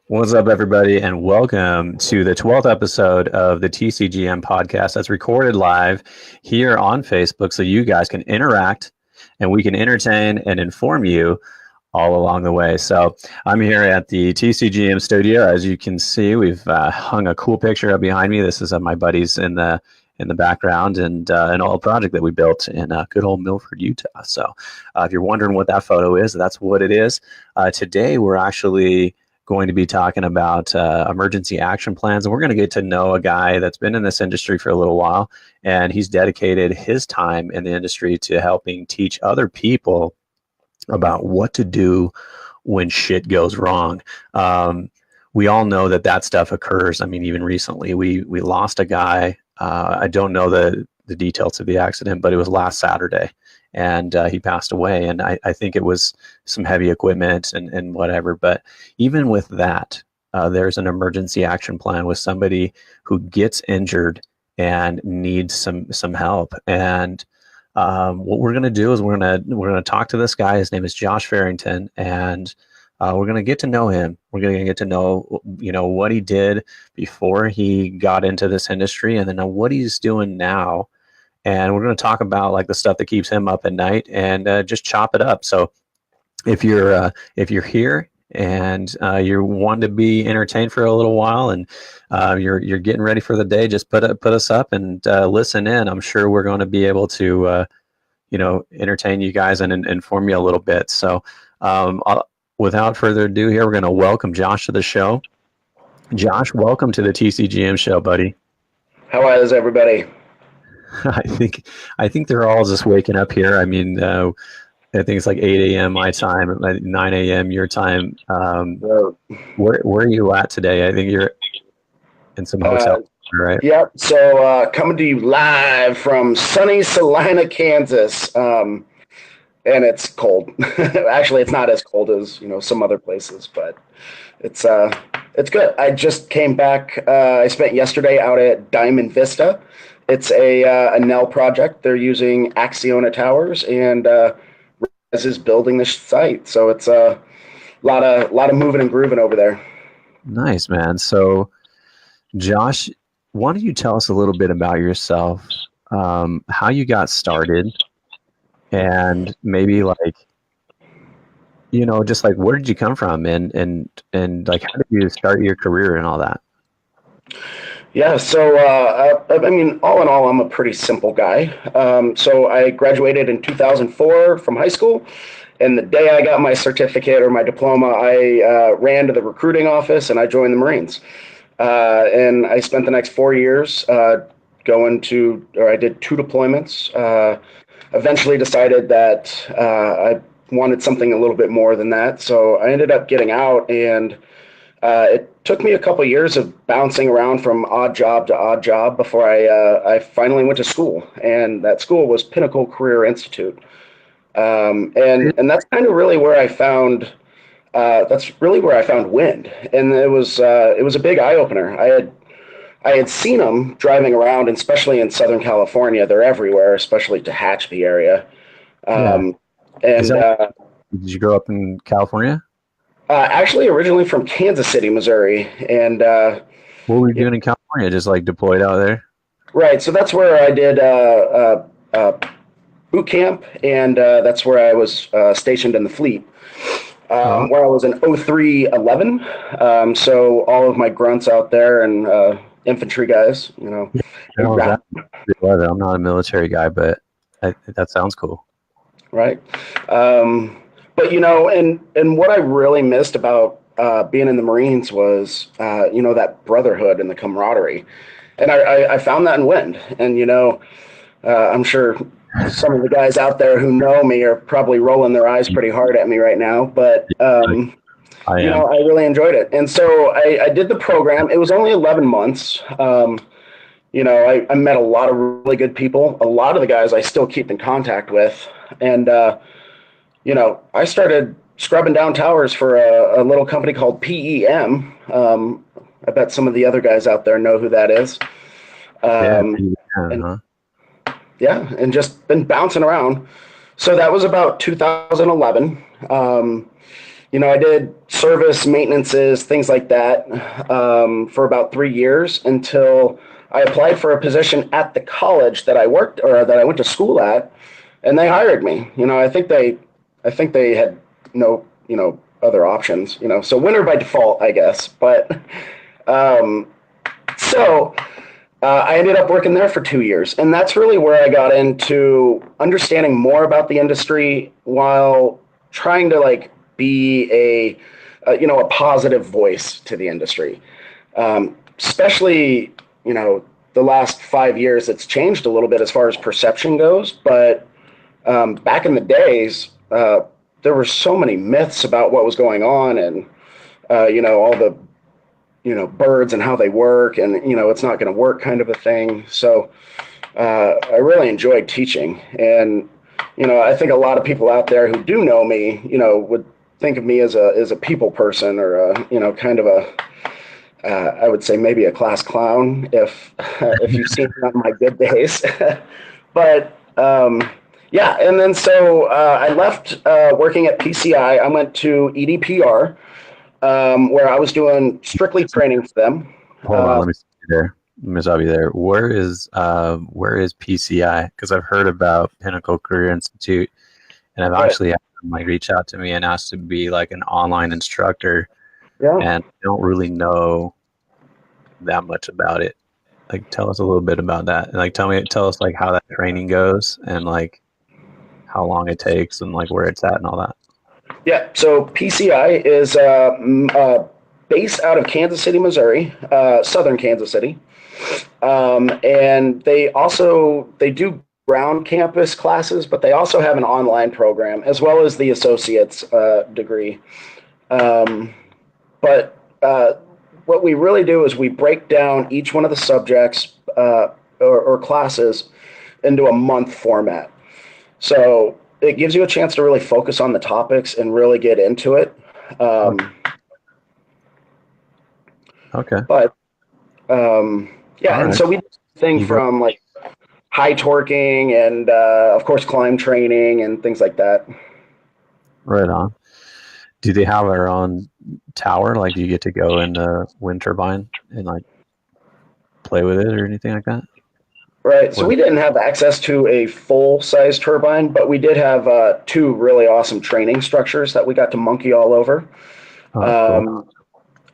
What's up, everybody, and welcome to the 12th episode of the TCGM podcast that's recorded live here on Facebook so you guys can interact and we can entertain and inform you all along the way. So I'm here at the TCGM studio. As you can see, we've hung a cool picture up behind me. This is my buddies in the background and an old project that we built in good old Milford, Utah. So if you're wondering what that photo is, that's what it is. Today, we're actually going to be talking about emergency action plans, and we're going to get to know a guy that's been in this industry for a little while, and he's dedicated his time in the industry to helping teach other people about what to do when shit goes wrong. We all know that stuff occurs. I mean, even recently, we lost a guy. I don't know the details of the accident, but it was last Saturday, and he passed away. And I think it was some heavy equipment and whatever. But even with that, there's an emergency action plan with somebody who gets injured and needs some help. And what we're going to do is we're going to talk to this guy. His name is Josh Farrington, and we're going to get to know him. We're going to get to know, what he did before he got into this industry, and then what he's doing now. And we're going to talk about like the stuff that keeps him up at night, and just chop it up. So if you're here and you want to be entertained for a little while, and you're getting ready for the day, just put us up and listen in. I'm sure we're going to be able to entertain you guys and inform you a little bit. So without further ado, here we're going to welcome Josh to the show. Josh, welcome to the TCGM show, buddy. How is everybody? I think they're all just waking up here. I mean, I think it's like 8 a.m. my time, 9 a.m. your time. Where are you at today? I think you're in some hotel, right? Yep. So coming to you live from sunny Salina, Kansas. And it's cold. Actually, it's not as cold as some other places, but it's good. I just came back. I spent yesterday out at Diamond Vista. It's a Nell project. They're using Acciona towers, and Rez is building the site. So it's a lot of moving and grooving over there. Nice, man. So, Josh, why don't you tell us a little bit about yourself, how you got started, and maybe just like where did you come from, and like how did you start your career and all that? Yeah, so I mean, all in all, I'm a pretty simple guy. So I graduated in 2004 from high school, and the day I got my certificate or my diploma, I ran to the recruiting office and I joined the Marines. And I spent the next 4 years I did 2 deployments. Eventually decided that I wanted something a little bit more than that, so I ended up getting out, and it took me a couple of years of bouncing around from odd job to odd job before I finally went to school, and that school was Pinnacle Career Institute, and that's kind of really where I found wind, and it was a big eye opener. I had seen them driving around, and especially in Southern California, they're everywhere, especially Tehachapi area. Did you grow up in California? Actually, originally from Kansas City, Missouri, and what were you doing in California? Just like deployed out there? Right. So that's where I did boot camp, and that's where I was stationed in the fleet, where I was an 03-11. So all of my grunts out there and infantry guys, I'm not a military guy, but that sounds cool. Right. But, and what I really missed about being in the Marines was, that brotherhood and the camaraderie. And I found that in wind. And, I'm sure some of the guys out there who know me are probably rolling their eyes pretty hard at me right now. But, I really enjoyed it. And so I did the program. It was only 11 months. I met a lot of really good people. A lot of the guys I still keep in contact with. And, I started scrubbing down towers for a little company called PEM. I bet some of the other guys out there know who that is. And just been bouncing around. So that was about 2011. I did service maintenances, things like that, for about 3 years until I applied for a position at the college that I worked or that I went to school at, and they hired me. I think they had no, other options. So winner by default, I guess. But um, so I ended up working there for 2 years, and that's really where I got into understanding more about the industry while trying to be a positive voice to the industry. Especially, the last 5 years, it's changed a little bit as far as perception goes. But back in the days, there were so many myths about what was going on, and all the birds and how they work, and it's not going to work kind of a thing. So I really enjoyed teaching, and I think a lot of people out there who do know me, would think of me as a people person, or kind of a I would say maybe a class clown if you've seen me on my good days. But yeah, and then so I left working at PCI. I went to EDPR, where I was doing strictly training for them. Hold on, let me stop you there. Let me stop you there. Where is PCI? Because I've heard about Pinnacle Career Institute, and I've actually had them reach out to me and asked to be an online instructor. Yeah. And I don't really know that much about it. Tell us a little bit about that, and tell us how that training goes, and how long it takes, and where it's at and all that. Yeah, so PCI is based out of Kansas City, Missouri, southern Kansas City, and they do ground campus classes, but they also have an online program as well as the associate's degree. But what we really do is we break down each one of the subjects or classes into a month format. So it gives you a chance to really focus on the topics and really get into it. Okay. But yeah, and so we do things from high torquing and of course climb training and things like that. Right on. Do they have their own tower? Do you get to go in the wind turbine and play with it or anything like that? Right. So we didn't have access to a full-size turbine, but we did have two really awesome training structures that we got to monkey all over. Cool.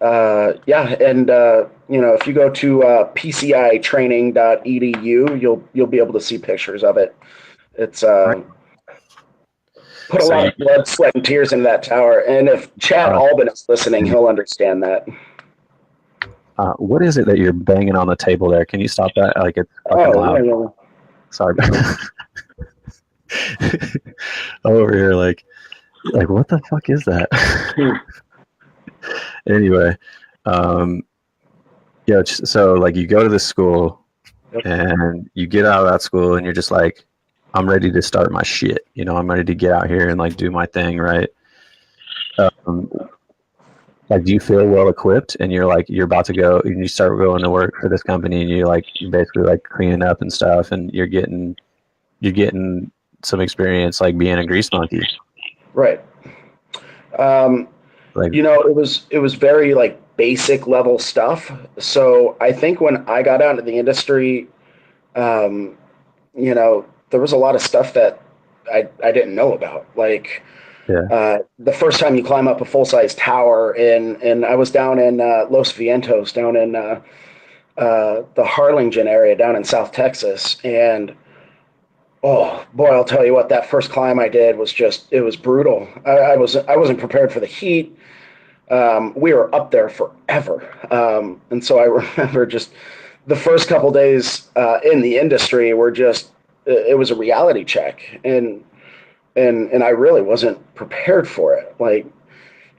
Yeah, and if you go to pcitraining.edu, you'll be able to see pictures of it. It's put a lot of blood, sweat, and tears into that tower. And if Chad Albin is listening, he'll understand that. What is it that you're banging on the table there? Can you stop that? It's fucking loud. Yeah. Sorry. Over here, what the fuck is that? Anyway, yeah. So you go to this school, and you get out of that school, and you're just I'm ready to start my shit. I'm ready to get out here and do my thing, right? Do you feel well equipped, and you're about to go, and you start going to work for this company, and you're basically cleaning up and stuff, and you're getting some experience being a grease monkey, right? It was very basic level stuff. So I think when I got out into the industry, there was a lot of stuff that I didn't know about, the first time you climb up a full-size tower, and I was down in Los Vientos, down in the Harlingen area, down in South Texas, and oh boy, I'll tell you what, that first climb I did was it was brutal. I wasn't prepared for the heat. We were up there forever, and so I remember just the first couple days in the industry were it was a reality check, and I really wasn't prepared for it.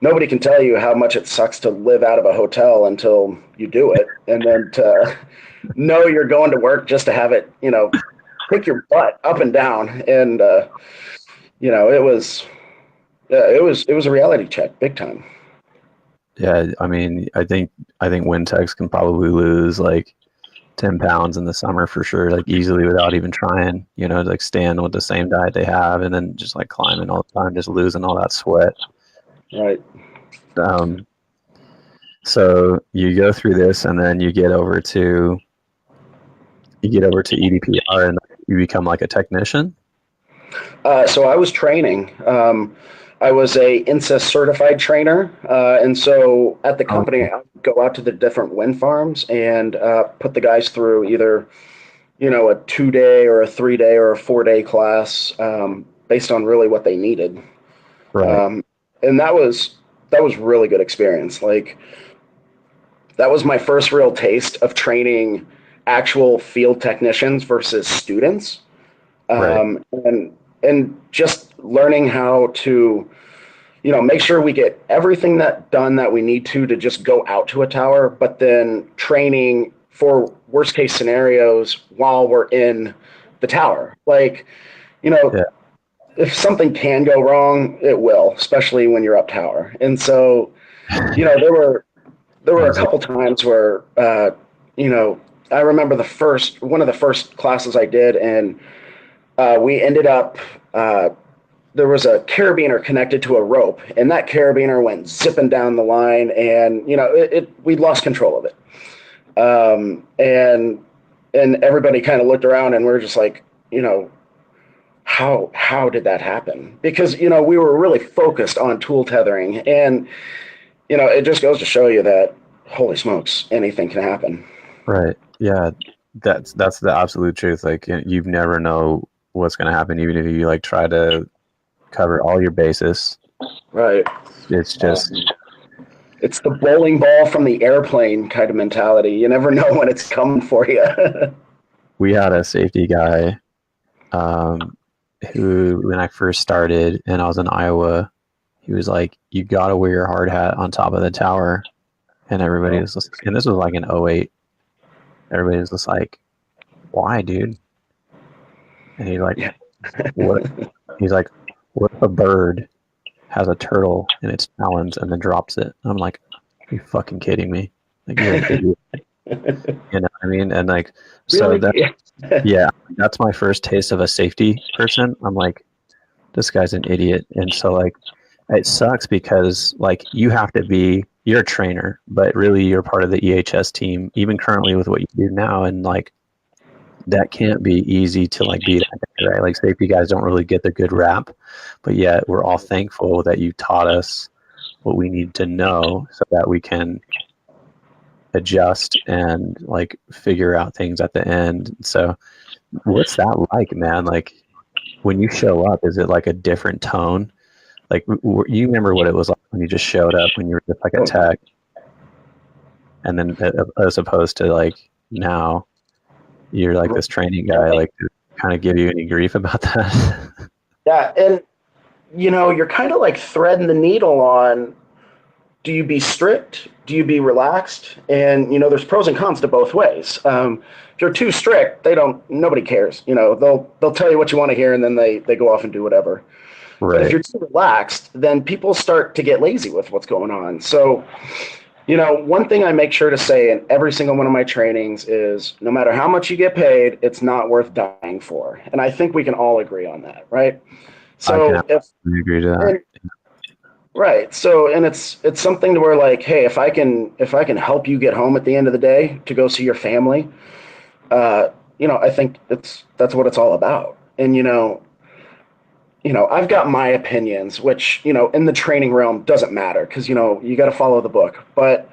Nobody can tell you how much it sucks to live out of a hotel until you do it, and then to know you're going to work just to have it, kick your butt up and down, and it was a reality check, big time. Yeah, I mean, I think Wintex can probably lose 10 pounds in the summer for sure, easily without even trying, staying with the same diet they have, and then just climbing all the time, just losing all that sweat. Right. So you go through this, and then you get over to EDPR, and you become like a technician. So I was training. I was a INSA certified trainer, and so at the company, I would go out to the different wind farms and put the guys through either, a 2-day or a 3-day or a 4-day class, based on really what they needed. Right. And that was really good experience. Like, that was my first real taste of training actual field technicians versus students. Right. And just learning how to, make sure we get everything done that we need to just go out to a tower, but then training for worst case scenarios while we're in the tower. Like, Yeah. if something can go wrong, it will, especially when you're up tower. And so, there were a couple times where, I remember one of the first classes I did, and we ended up, there was a carabiner connected to a rope, and that carabiner went zipping down the line, and, we lost control of it. And everybody kind of looked around, and we were just like, how did that happen? Because, we were really focused on tool tethering, and, it just goes to show you that, holy smokes, anything can happen. Right. Yeah. That's the absolute truth. Like, you never know what's going to happen, even if you like try to cover all your bases. Right. It's just it's the bowling ball from the airplane kind of mentality. You never know when it's coming for you. We had a safety guy who, when I first started and I was in Iowa, he was like, you got to wear your hard hat on top of the tower. And everybody was just, and this was like in 08. Everybody was just like, why, dude? And he's like, what? He's like, what if a bird has a turtle in its talons and then drops it? I'm like, are you fucking kidding me? Like, you're an idiot. You know what I mean? And like, so Really? yeah, that's my first taste of a safety person. I'm like, this guy's an idiot. And so like, it sucks because like you're a trainer, but really you're part of the EHS team, even currently with what you do now. And like, that can't be easy to like be that guy, right? Like, safety guys don't really get the good rap, but yet we're all thankful that you taught us what we need to know so that we can adjust and like figure out things at the end. So what's that like, man? Like, when you show up, is it like a different tone? Like, you remember what it was like when you just showed up, when you were just like a tech, and then as opposed to like now you're like this training guy, like, to kind of give you any grief about that? Yeah. And, you're kind of like threading the needle on, do you be strict? Do you be relaxed? And, there's pros and cons to both ways. If you're too strict, nobody cares. They'll tell you what you want to hear, and then they go off and do whatever. Right. But if you're too relaxed, then people start to get lazy with what's going on. So, one thing I make sure to say in every single one of my trainings is, no matter how much you get paid, it's not worth dying for. And I think we can all agree on that, right? So I agree to that. Right. So, and it's something to where like, hey, if I can help you get home at the end of the day to go see your family, I think that's what it's all about. And, I've got my opinions, which, in the training realm doesn't matter because, you got to follow the book. But,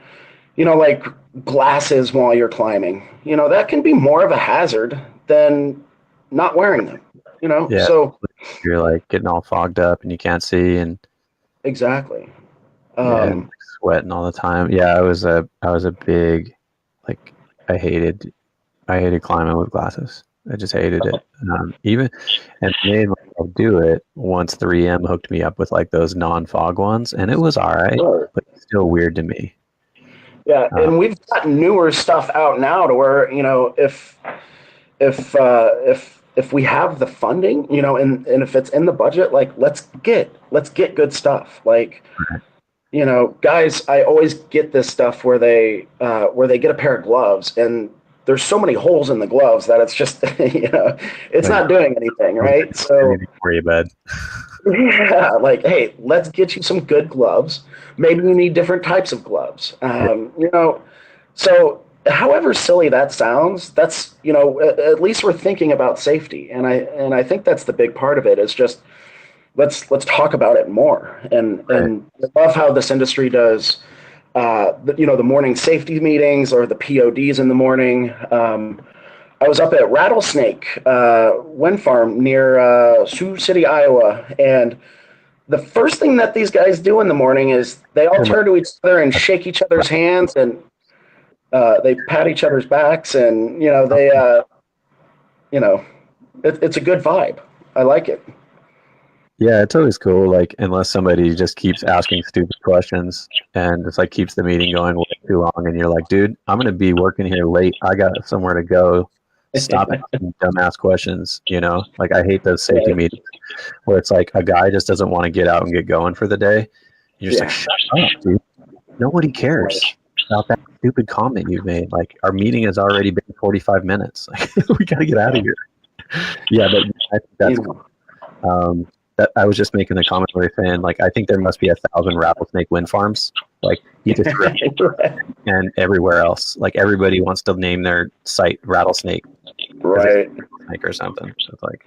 like glasses while you're climbing, that can be more of a hazard than not wearing them, Yeah. So you're like getting all fogged up and you can't see, and exactly. and sweating all the time. Yeah, I was a big, like, I hated climbing with glasses. I just hated it. And made myself do it once 3M hooked me up with like those non-fog ones, and it was all right, but it's still weird to me. Yeah, and we've got newer stuff out now to where, if we have the funding, and if it's in the budget, like let's get good stuff. Like, guys, I always get this stuff where they get a pair of gloves, and there's so many holes in the gloves that it's just, it's not doing anything, right? So for you, bud. Yeah, like, hey, let's get you some good gloves. Maybe you need different types of gloves. So however silly that sounds, that's, at least we're thinking about safety. And I think that's the big part of it is just let's talk about it more. Right. And I love how this industry does the morning safety meetings or the PODs in the morning. I was up at Rattlesnake Wind Farm near Sioux City, Iowa, and the first thing that these guys do in the morning is they all turn to each other and shake each other's hands, and they pat each other's backs, and it's a good vibe. I like it. Yeah, it's always cool. Like, unless somebody just keeps asking stupid questions and just like keeps the meeting going way too long, and you're like, dude, I'm gonna be working here late. I got somewhere to go. Stop asking dumbass questions. Like I hate those safety Right. meetings where it's like a guy just doesn't want to get out and get going for the day. You're just like, Yeah. shut up, dude. Nobody cares about that stupid comment you made. Like our meeting has already been 45 minutes. Like we got to get out of here. Yeah, but I think that's cool. I was just making the comment where you're saying, like, I think there must be 1,000 rattlesnake wind farms, like and everywhere else. Like everybody wants to name their site Rattlesnake, Right. Rattlesnake or something. So it's like,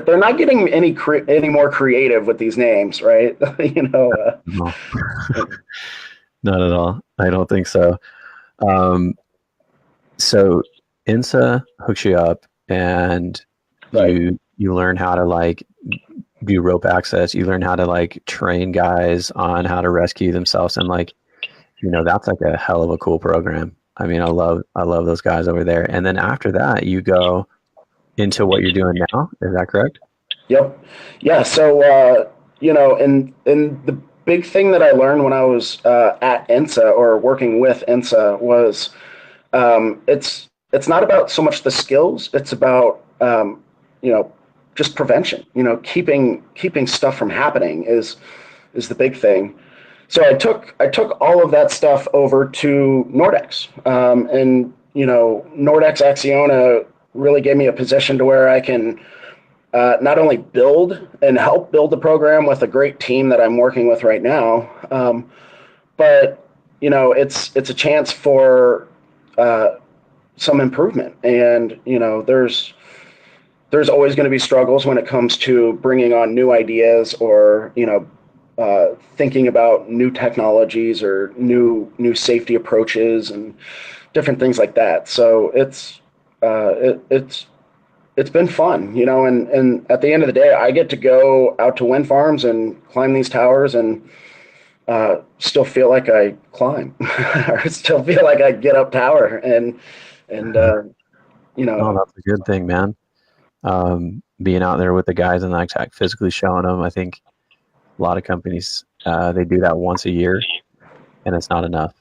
they're not getting any more creative with these names, right? no, not at all. I don't think so. So INSA hooks you up, and Right. you learn how to like do rope access. You learn how to like train guys on how to rescue themselves, and like that's like a hell of a cool program. I mean, I love those guys over there. And then after that, you go into what you're doing now. Is that correct? Yep. Yeah. So and the big thing that I learned when I was at INSA or working with INSA was it's not about so much the skills. It's about just prevention. Keeping stuff from happening is the big thing. So I took all of that stuff over to Nordex, and Nordex Acciona really gave me a position to where I can not only build and help build the program with a great team that I'm working with right now, but it's a chance for some improvement, and there's always going to be struggles when it comes to bringing on new ideas or thinking about new technologies or new safety approaches and different things like that. So it's been fun, and at the end of the day, I get to go out to wind farms and climb these towers and still feel like I climb, or still feel like I get up tower, and Oh, that's a good thing, man. Being out there with the guys and like physically showing them. I think a lot of companies they do that once a year, and it's not enough.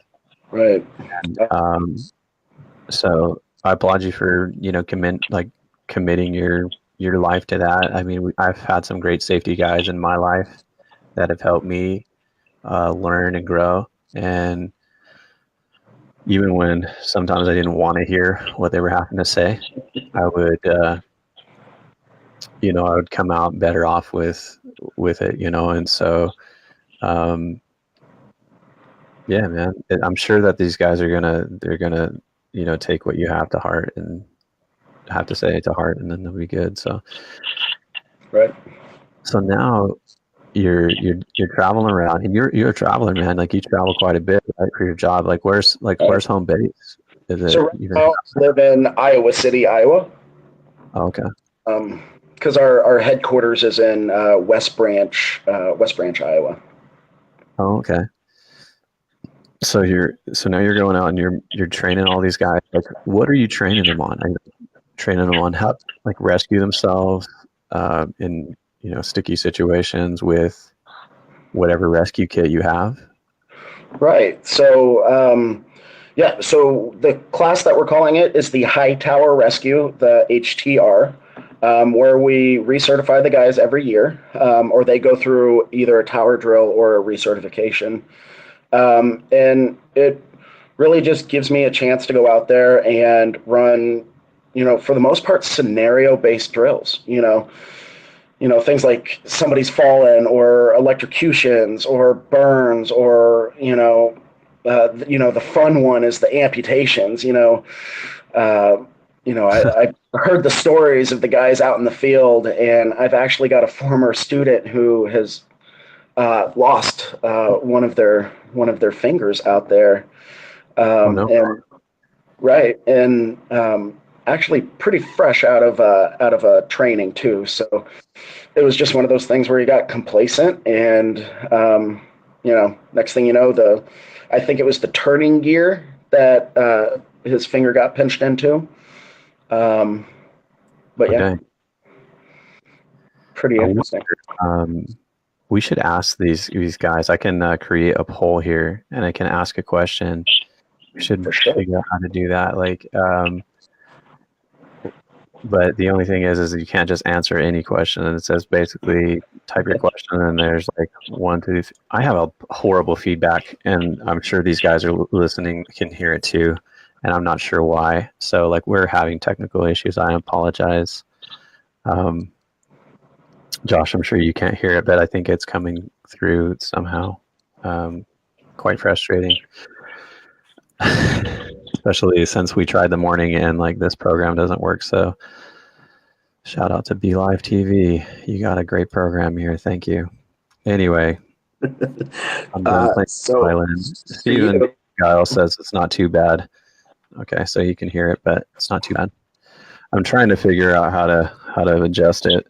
Right. And, so I applaud you for committing your life to that. I mean, I've had some great safety guys in my life that have helped me learn and grow. And even when sometimes I didn't want to hear what they were having to say, I would, I would come out better off with it, And so, yeah, man, I'm sure that these guys they're gonna, take what you have to heart and have to say to heart, and then they'll be good. So, Right. So now you're traveling around, and you're a traveler, man. Like you travel quite a bit, right, for your job. Like where's home base? Is it So right even? now I live in Iowa City, Iowa. Oh, okay. Because our headquarters is in West Branch, Iowa. Oh, okay. So now you're going out and you're training all these guys. Like, what are you training them on? Are you training them on how like rescue themselves in sticky situations with whatever rescue kit you have? Right. So so the class that we're calling it is the High Tower Rescue, the HTR, where we recertify the guys every year, or they go through either a tower drill or a recertification. And it really just gives me a chance to go out there and run, for the most part, scenario-based drills. things like somebody's fallen or electrocutions or burns or, the fun one is the amputations, I heard the stories of the guys out in the field, and I've actually got a former student who has lost one of their fingers out there, Oh no. and right, and actually pretty fresh out of a training too. So it was just one of those things where he got complacent, and next thing you know, I think it was the turning gear that his finger got pinched into. But yeah, Okay. pretty I interesting. wonder, we should ask these guys. I can create a poll here, and I can ask a question. We should For sure. figure out how to do that. But the only thing is you can't just answer any question. And it says basically type your question, and there's like 1, 2, 3. I have a horrible feedback, and I'm sure these guys are listening can hear it too, and I'm not sure why. So like we're having technical issues. I apologize. Josh, I'm sure you can't hear it, but I think it's coming through somehow. Quite frustrating. Especially since we tried the morning and like this program doesn't work. So shout out to Be Live TV. You got a great program here. Thank you. Anyway, I'm done playing violin. Stephen Guile says it's not too bad. Okay, so you can hear it, but it's not too bad. I'm trying to figure out how to adjust it.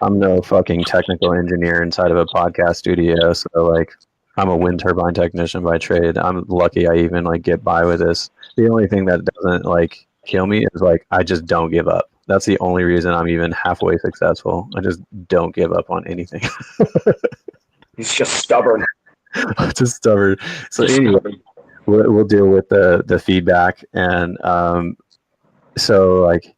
I'm no fucking technical engineer inside of a podcast studio, so like I'm a wind turbine technician by trade. I'm lucky I even like get by with this. The only thing that doesn't like kill me is like I just don't give up. That's the only reason I'm even halfway successful. I just don't give up on anything. He's just stubborn. Just stubborn. So anyway, we'll deal with the feedback, and so like.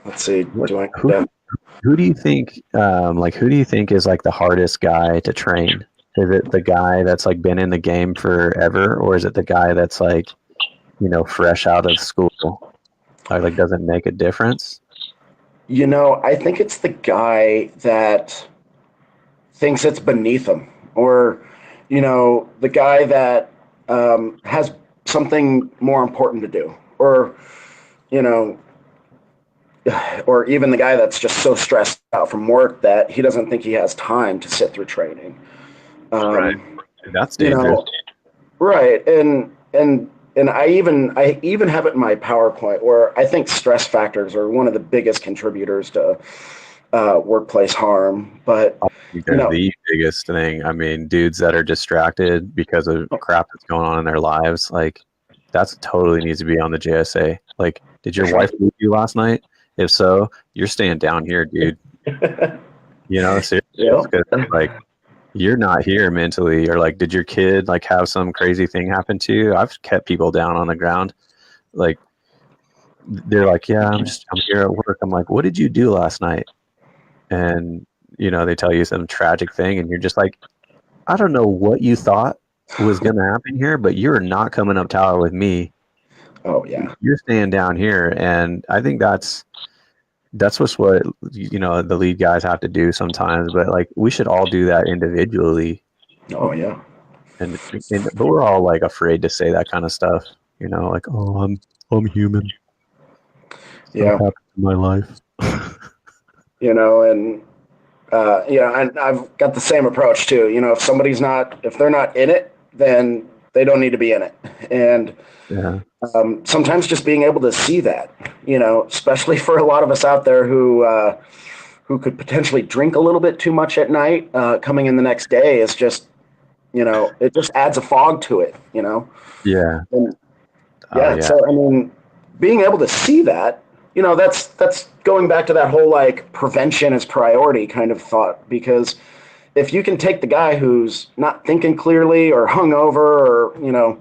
Let's see. Who do you think? Who do you think is like the hardest guy to train? Is it the guy that's like been in the game forever, or is it the guy that's like, fresh out of school? Like doesn't make a difference. I think it's the guy that thinks it's beneath him, or the guy that has something more important to do, or or even the guy that's just so stressed out from work that he doesn't think he has time to sit through training. Right. That's dangerous. Right. And I even have it in my PowerPoint where I think stress factors are one of the biggest contributors to workplace harm. But the biggest thing, I mean, dudes that are distracted because of crap that's going on in their lives, like that's totally needs to be on the JSA. Like, did your wife leave you last night? If so, you're staying down here, dude. Seriously, because like you're not here mentally, or like, did your kid like have some crazy thing happen to you? I've kept people down on the ground. Like, they're like, yeah, I'm here at work. I'm like, what did you do last night? And they tell you some tragic thing, and you're just like, I don't know what you thought was going to happen here, but you're not coming up tower with me. Oh yeah, you're staying down here, and I think that's what the lead guys have to do sometimes. But like we should all do that individually. Oh yeah, but we're all like afraid to say that kind of stuff. Like, oh, I'm human. Yeah, happened in my life. And I've got the same approach too. If they're not in it, then they don't need to be in it, and. Yeah. Sometimes just being able to see that, especially for a lot of us out there who could potentially drink a little bit too much at night, coming in the next day is just, it just adds a fog to it, Yeah. And, yeah. So, I mean, being able to see that, that's going back to that whole like prevention is priority kind of thought, because if you can take the guy who's not thinking clearly or hungover or,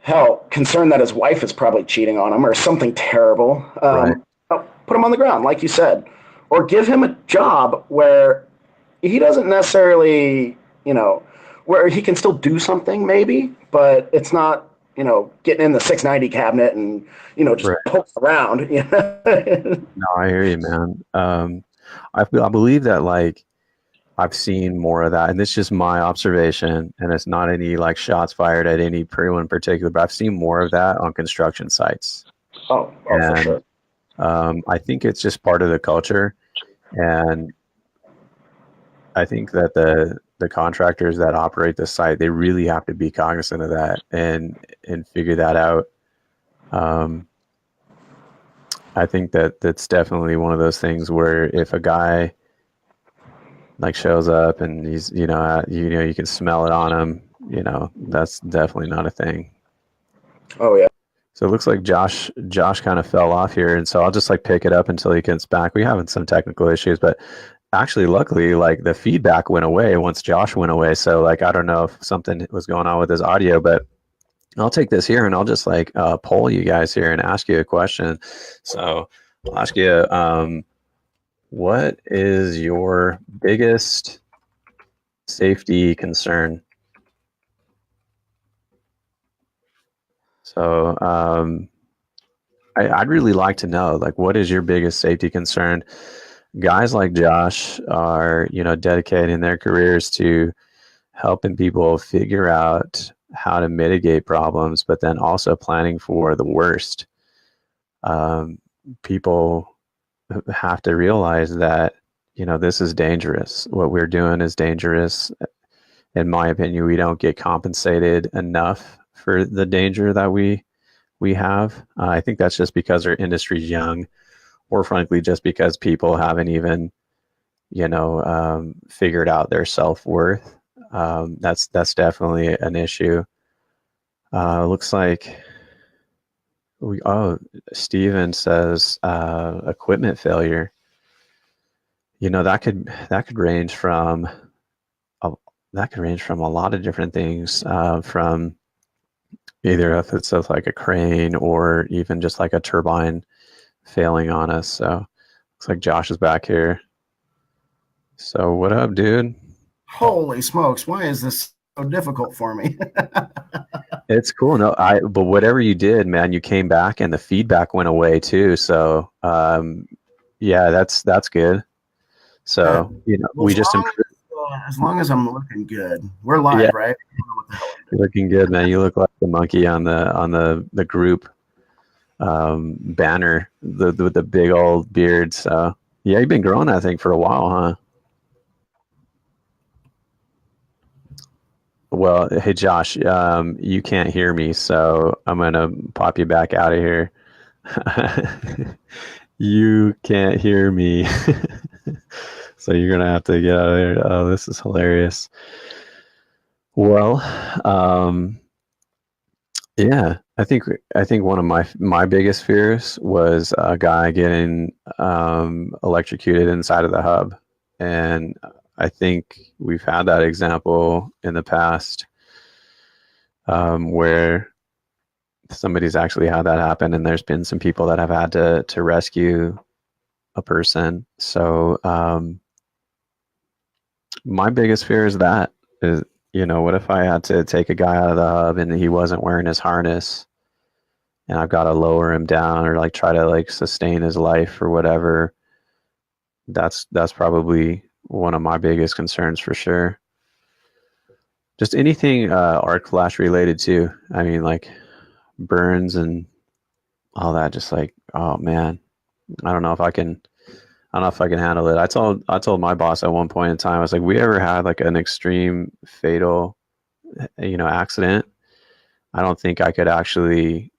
hell, concerned that his wife is probably cheating on him or something terrible, Right. Put him on the ground, like you said, or give him a job where he doesn't necessarily, where he can still do something maybe, but it's not getting in the 690 cabinet and, just Right. poking around. No, I hear you, man. I believe that like I've seen more of that, and it's just my observation, and it's not any like shots fired at anyone in particular, but I've seen more of that on construction sites, Oh, for and sure. I think it's just part of the culture, and I think that the contractors that operate the site, they really have to be cognizant of that and figure that out. Um, I think that that's definitely one of those things where if a guy like shows up and he's you can smell it on him, that's definitely not a thing. Oh, yeah. So it looks like Josh kind of fell off here, and so I'll just like pick it up until he gets back. We having some technical issues, but actually luckily like the feedback went away once Josh went away, so like I don't know if something was going on with his audio, but I'll take this here and I'll just like poll you guys here and ask you a question. So I'll ask you, what is your biggest safety concern? So I'd really like to know, like, what is your biggest safety concern? Guys like Josh are, dedicating their careers to helping people figure out how to mitigate problems, but then also planning for the worst. Um, People have to realize that, this is dangerous. What we're doing is dangerous. In my opinion, we don't get compensated enough for the danger that we have. I think that's just because our industry's young, or frankly, just because people haven't even, figured out their self worth. That's definitely an issue. Looks like Steven says equipment failure. That could range from a, that could range from a lot of different things. From either if it's like a crane or even just like a turbine failing on us. So looks like Josh is back here. So what up, dude? Holy smokes. Why is this so difficult for me? It's cool. No, but whatever you did, man, you came back and the feedback went away too. So yeah, that's good. Yeah. So Well, we just improved. as long as I'm looking good, we're Yeah, live, right? I don't know what the hell I'm you're looking good, man. You look like the monkey on the group banner, the big old beard. So yeah, you've been growing that thing for a while, huh? Well, hey Josh, you can't hear me, so I'm gonna pop you back out of here. You can't hear me, so you're gonna have to get out of there. Oh, this is hilarious. Well, yeah, I think one of my biggest fears was a guy getting electrocuted inside of the hub, and I think we've had that example in the past, where somebody's actually had that happen, and there's been some people that have had to rescue a person. So my biggest fear is that is, what if I had to take a guy out of the hub and he wasn't wearing his harness, and I've got to lower him down or like try to like sustain his life or whatever. That's probably one of my biggest concerns for sure. Just anything arc flash related too. I mean, like burns and all that. Just like, oh man, I don't know if I can. I don't know if I can handle it. I told my boss at one point in time, I was like, we ever had like an extreme fatal, accident, I don't think I could actually,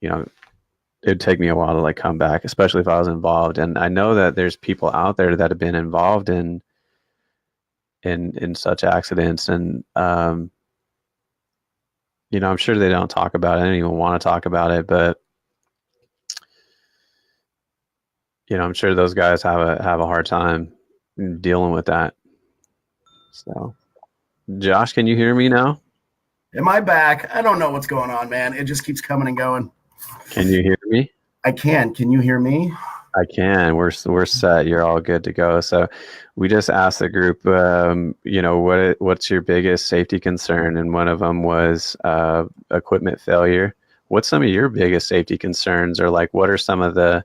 it'd take me a while to like come back, especially if I was involved. And I know that there's people out there that have been involved in such accidents, and I'm sure they don't talk about it. I don't even want to talk about it, but I'm sure those guys have a hard time dealing with that. So, Josh, can you hear me now? Am I back? I don't know what's going on, man. It just keeps coming and going. Can you hear me? I can. Can you hear me? I can. We're set. You're all good to go. So, we just asked the group, what's your biggest safety concern, and one of them was equipment failure. what's some of your biggest safety concerns, or like what are some of the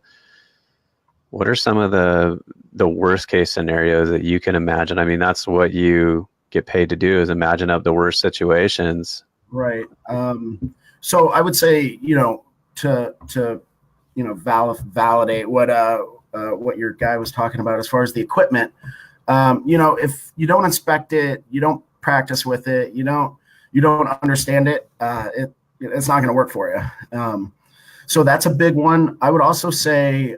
worst case scenarios that you can imagine? I mean, that's what you get paid to do, is imagine up the worst situations. Right. So I would say, to validate what your guy was talking about as far as the equipment. If you don't inspect it, you don't practice with it, you don't understand it, it's not going to work for you. So that's a big one. I would also say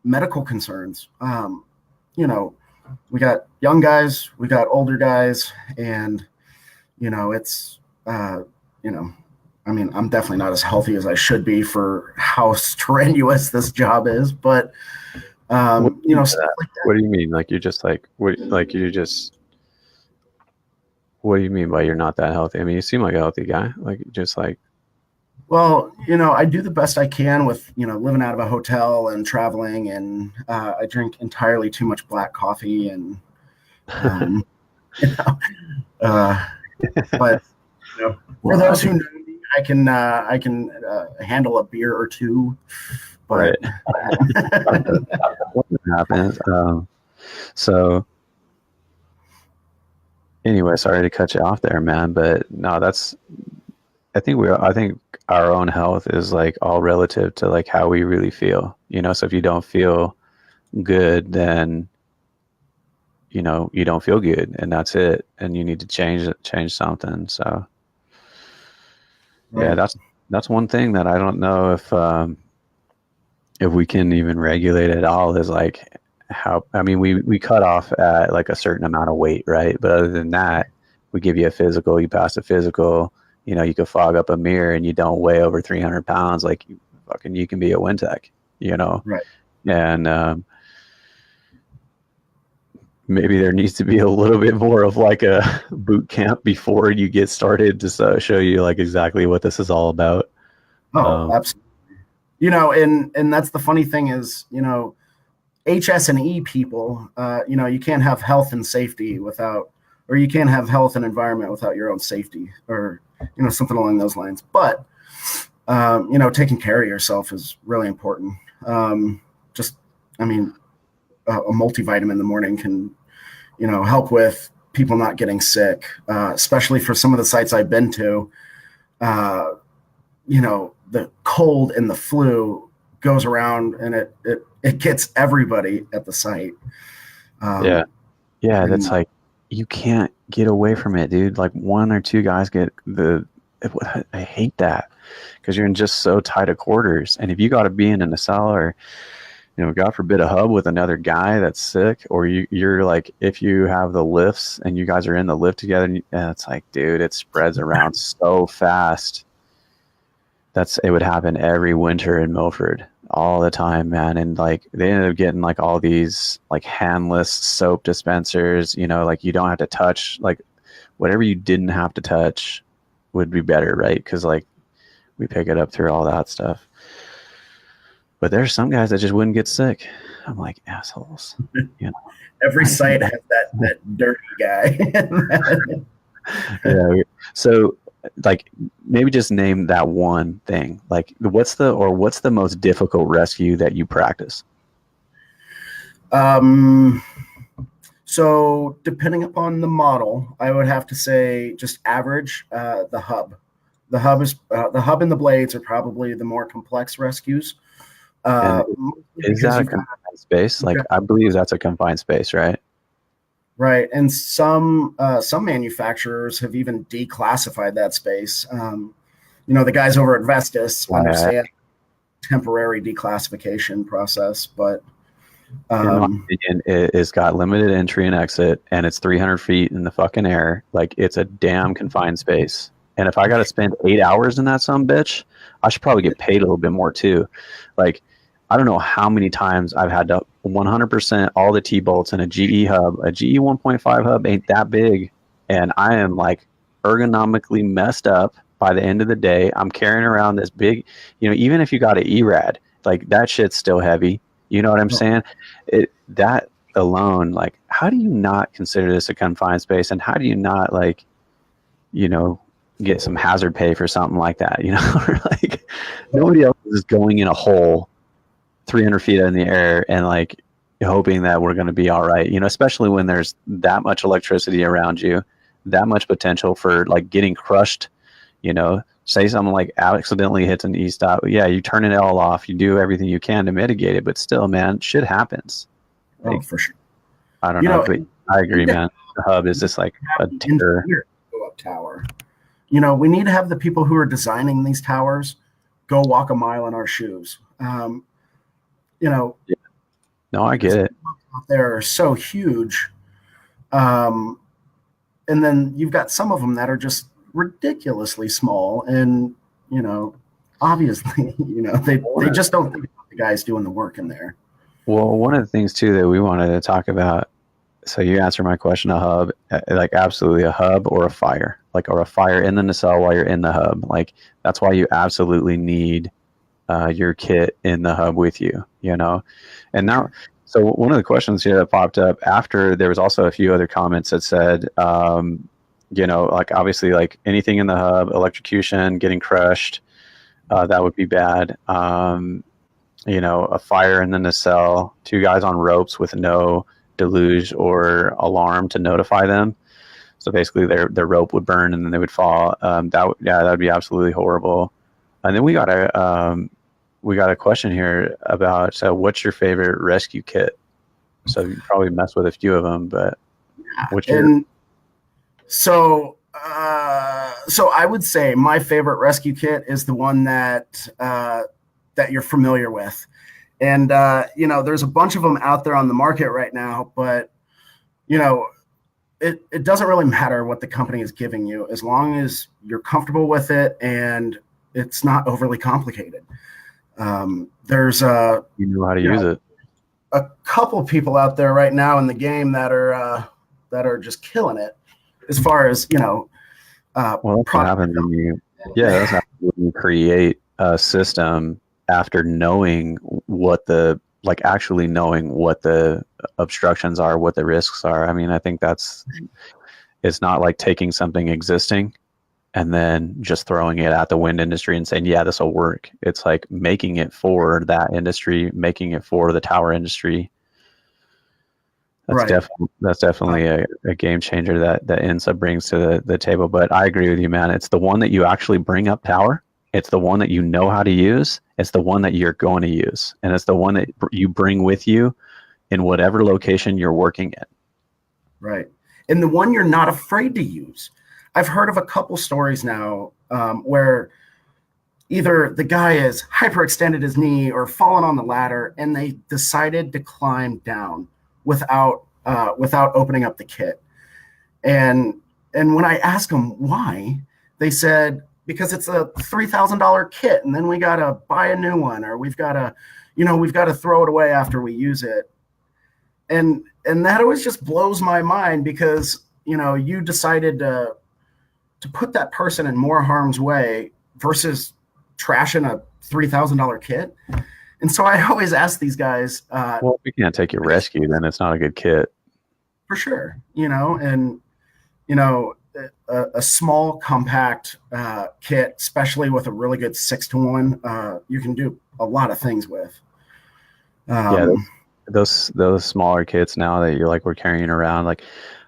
medical concerns. We got young guys, we got older guys, and it's I mean, I'm definitely not as healthy as I should be for how strenuous this job is, but stuff like that. What do you mean? Like you're just like what? Like you just. What do you mean by you're not that healthy? I mean, you seem like a healthy guy. Like just like. Well, I do the best I can with living out of a hotel and traveling, and I drink entirely too much black coffee, and but for those who know me, I can handle a beer or two. But right. What happens? So anyway, sorry to cut you off there, man. But no, I think our own health is like all relative to like how we really feel. So if you don't feel good, then you don't feel good, and that's it. And you need to change something. So yeah, that's one thing that I don't know if we can even regulate at all, is like how, I mean, we cut off at like a certain amount of weight, right? But other than that, we give you a physical, you pass a physical, you could fog up a mirror and you don't weigh over 300 pounds. Like you can be a Wintech, Right. And maybe there needs to be a little bit more of like a boot camp before you get started to show you like exactly what this is all about. Oh, absolutely. And that's the funny thing is, HS&E people, you can't have health and safety without, or you can't have health and environment without your own safety, or, something along those lines. But, taking care of yourself is really important. A multivitamin in the morning can, help with people not getting sick, especially for some of the sites I've been to. The cold and the flu goes around, and it gets everybody at the site. That's like, you can't get away from it, dude. Like one or two guys I hate that, because you're in just so tight of quarters. And if you got to be in a cell, or God forbid a hub with another guy that's sick, or you're like, if you have the lifts and you guys are in the lift together, and it's like, dude, it spreads around so fast. It would happen every winter in Milford all the time, man. And like they ended up getting like all these like handless soap dispensers, like you don't have to touch, like whatever you didn't have to touch would be better, right? Because like we pick it up through all that stuff. But there's some guys that just wouldn't get sick. I'm like, assholes. Every site has that dirty guy. Yeah. So like maybe just name that one thing. Like what's the most difficult rescue that you practice? So depending upon the model, I would have to say just average, the hub. The hub and the blades are probably the more complex rescues. Is that a confined space? Like I believe that's a confined space, right? Right, and some manufacturers have even declassified that space. The guys over at Vestas understand temporary declassification process, but in my opinion, it's got limited entry and exit, and it's 300 feet in the fucking air. Like it's a damn confined space. And if I got to spend 8 hours in that sumbitch, I should probably get paid a little bit more too. Like, I don't know how many times I've had to 100% all the T-bolts in a GE hub. A GE 1.5 hub ain't that big. And I am like ergonomically messed up by the end of the day. I'm carrying around this big, even if you got an ERAD, like that shit's still heavy. You know what I'm saying? That alone, like, how do you not consider this a confined space? And how do you not, like, get some hazard pay for something like that, you know? Like nobody else is going in a hole 300 feet in the air and like hoping that we're going to be all right, you know, especially when there's that much electricity around you, that much potential for like getting crushed, you know. Say something like accidentally hits an e-stop. Yeah, you turn it all off. You do everything you can to mitigate it, but still, man, shit happens. Like, Oh, for sure. I don't know, but I agree, man. The hub is just like a terror. Go up tower. You know, we need to have the people who are designing these towers go walk a mile in our shoes. You know, Yeah. No, I get it. Out there are so huge. And then you've got some of them that are just ridiculously small. And, you know, obviously, you know, they just don't think about the guys doing the work in there. Well, one of the things too that we wanted to talk about, so you answer my question, a hub, like absolutely a hub or a fire, like, or a fire in the nacelle while you're in the hub. Like that's why you absolutely need your kit in the hub with you, you know? And now, so one of the questions here that popped up after, there was also a few other comments that said, you know, like obviously like anything in the hub, electrocution, getting crushed, that would be bad. You know, a fire in the nacelle, 2 guys on ropes with no deluge or alarm to notify them. So basically their rope would burn and then they would fall. That would be absolutely horrible. And then we got a question here about, what's your favorite rescue kit? So you probably messed with a few of them, but what's your... So I would say my favorite rescue kit is the one that you're familiar with. And, you know, there's a bunch of them out there on the market right now, but, you know, it doesn't really matter what the company is giving you as long as you're comfortable with it and it's not overly complicated. There's you know how to use it. A couple people out there right now in the game that are just killing it as far as, you know, well, that's what happens when you, that's when you create a system after knowing what the, like actually knowing what the obstructions are, what the risks are. I mean, I think it's not like taking something existing and then just throwing it at the wind industry and saying, yeah, this will work. It's like making it for that industry, making it for the tower industry. That's definitely a game changer that INSA brings to the table. But I agree with you, man. It's the one that you actually bring up tower. It's the one that you know how to use. It's the one that you're going to use. And it's the one that you bring with you in whatever location you're working in. Right. And the one you're not afraid to use. I've heard of a couple stories now where either the guy has hyperextended his knee or fallen on the ladder and they decided to climb down without opening up the kit. And when I asked them why, they said, because it's a $3,000 kit and then we got to buy a new one, or we've got to throw it away after we use it. And that always just blows my mind because, you know, you decided to put that person in more harm's way versus trashing a $3,000 kit. And so I always ask these guys, well, if you can't take your rescue, then it's not a good kit. For sure. You know, and, you know, a small compact kit, especially with a really good 6-to-1, you can do a lot of things with. Those smaller kits now that you're like, we're carrying around, like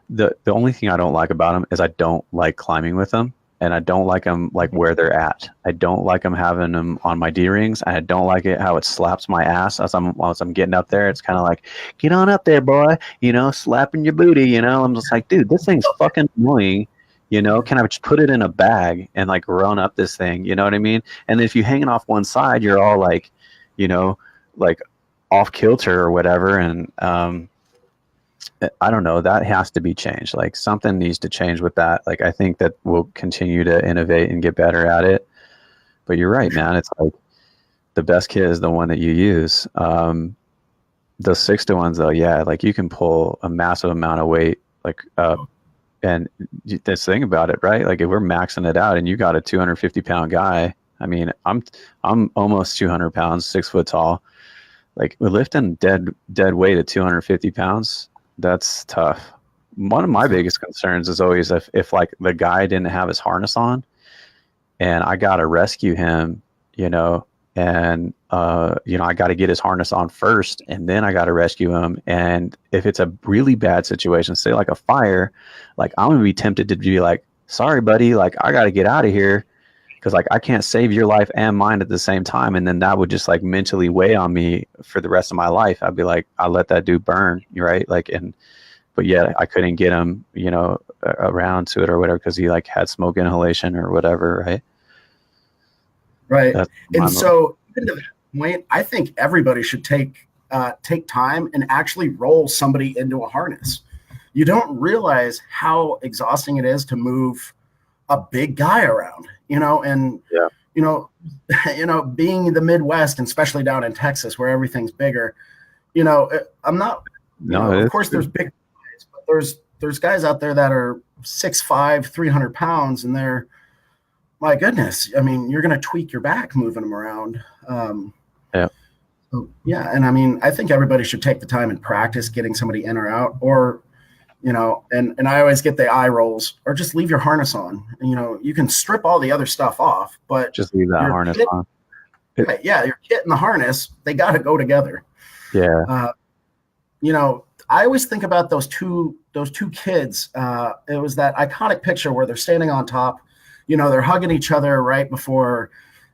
the only thing I don't like about them is I don't like climbing with them, and I don't like them like where they're at. I don't like them having them on my D-rings. I don't like it how it slaps my ass as I'm getting up there. It's kind of like, get on up there, boy, you know, slapping your booty, you know. I'm just like, dude, this thing's fucking annoying. You know, can I just put it in a bag and like run up this thing? You know what I mean? And if you hang it off one side, you're all like, you know, like off kilter or whatever. And I don't know, that has to be changed. Like something needs to change with that. Like I think that we'll continue to innovate and get better at it. But you're right, man. It's like the best kit is the one that you use. The 6-to-1s though, yeah, like you can pull a massive amount of weight like up. And this thing about it, right? Like if we're maxing it out and you got a 250-pound guy, I mean, I'm almost 200 pounds, 6 foot tall. Like we're lifting dead weight at 250 pounds. That's tough. One of my biggest concerns is always if like the guy didn't have his harness on and I got to rescue him, you know, and, I got to get his harness on first, and then I got to rescue him. And if it's a really bad situation, say like a fire, like I'm going to be tempted to be like, sorry, buddy, like I got to get out of here because like I can't save your life and mine at the same time. And then that would just like mentally weigh on me for the rest of my life. I'd be like, I let that dude burn, right? Like, but yeah, I couldn't get him, around to it or whatever because he like had smoke inhalation or whatever, right? Right. That's And so, even to that point, I think everybody should take time and actually roll somebody into a harness. You don't realize how exhausting it is to move a big guy around, and yeah, being in the Midwest, and especially down in Texas where everything's bigger. I'm not. Of course, there's big guys, but there's guys out there that are 6'5", 300 pounds, and they're, my goodness, I mean, you're going to tweak your back moving them around. Yeah. So, yeah, and I mean, I think everybody should take the time and practice getting somebody in or out, or, and I always get the eye rolls, or just leave your harness on. You can strip all the other stuff off, but just leave that harness on. Yeah, your kit and the harness, they got to go together. Yeah. I always think about those two kids. It was that iconic picture where they're standing on top. They're hugging each other right before,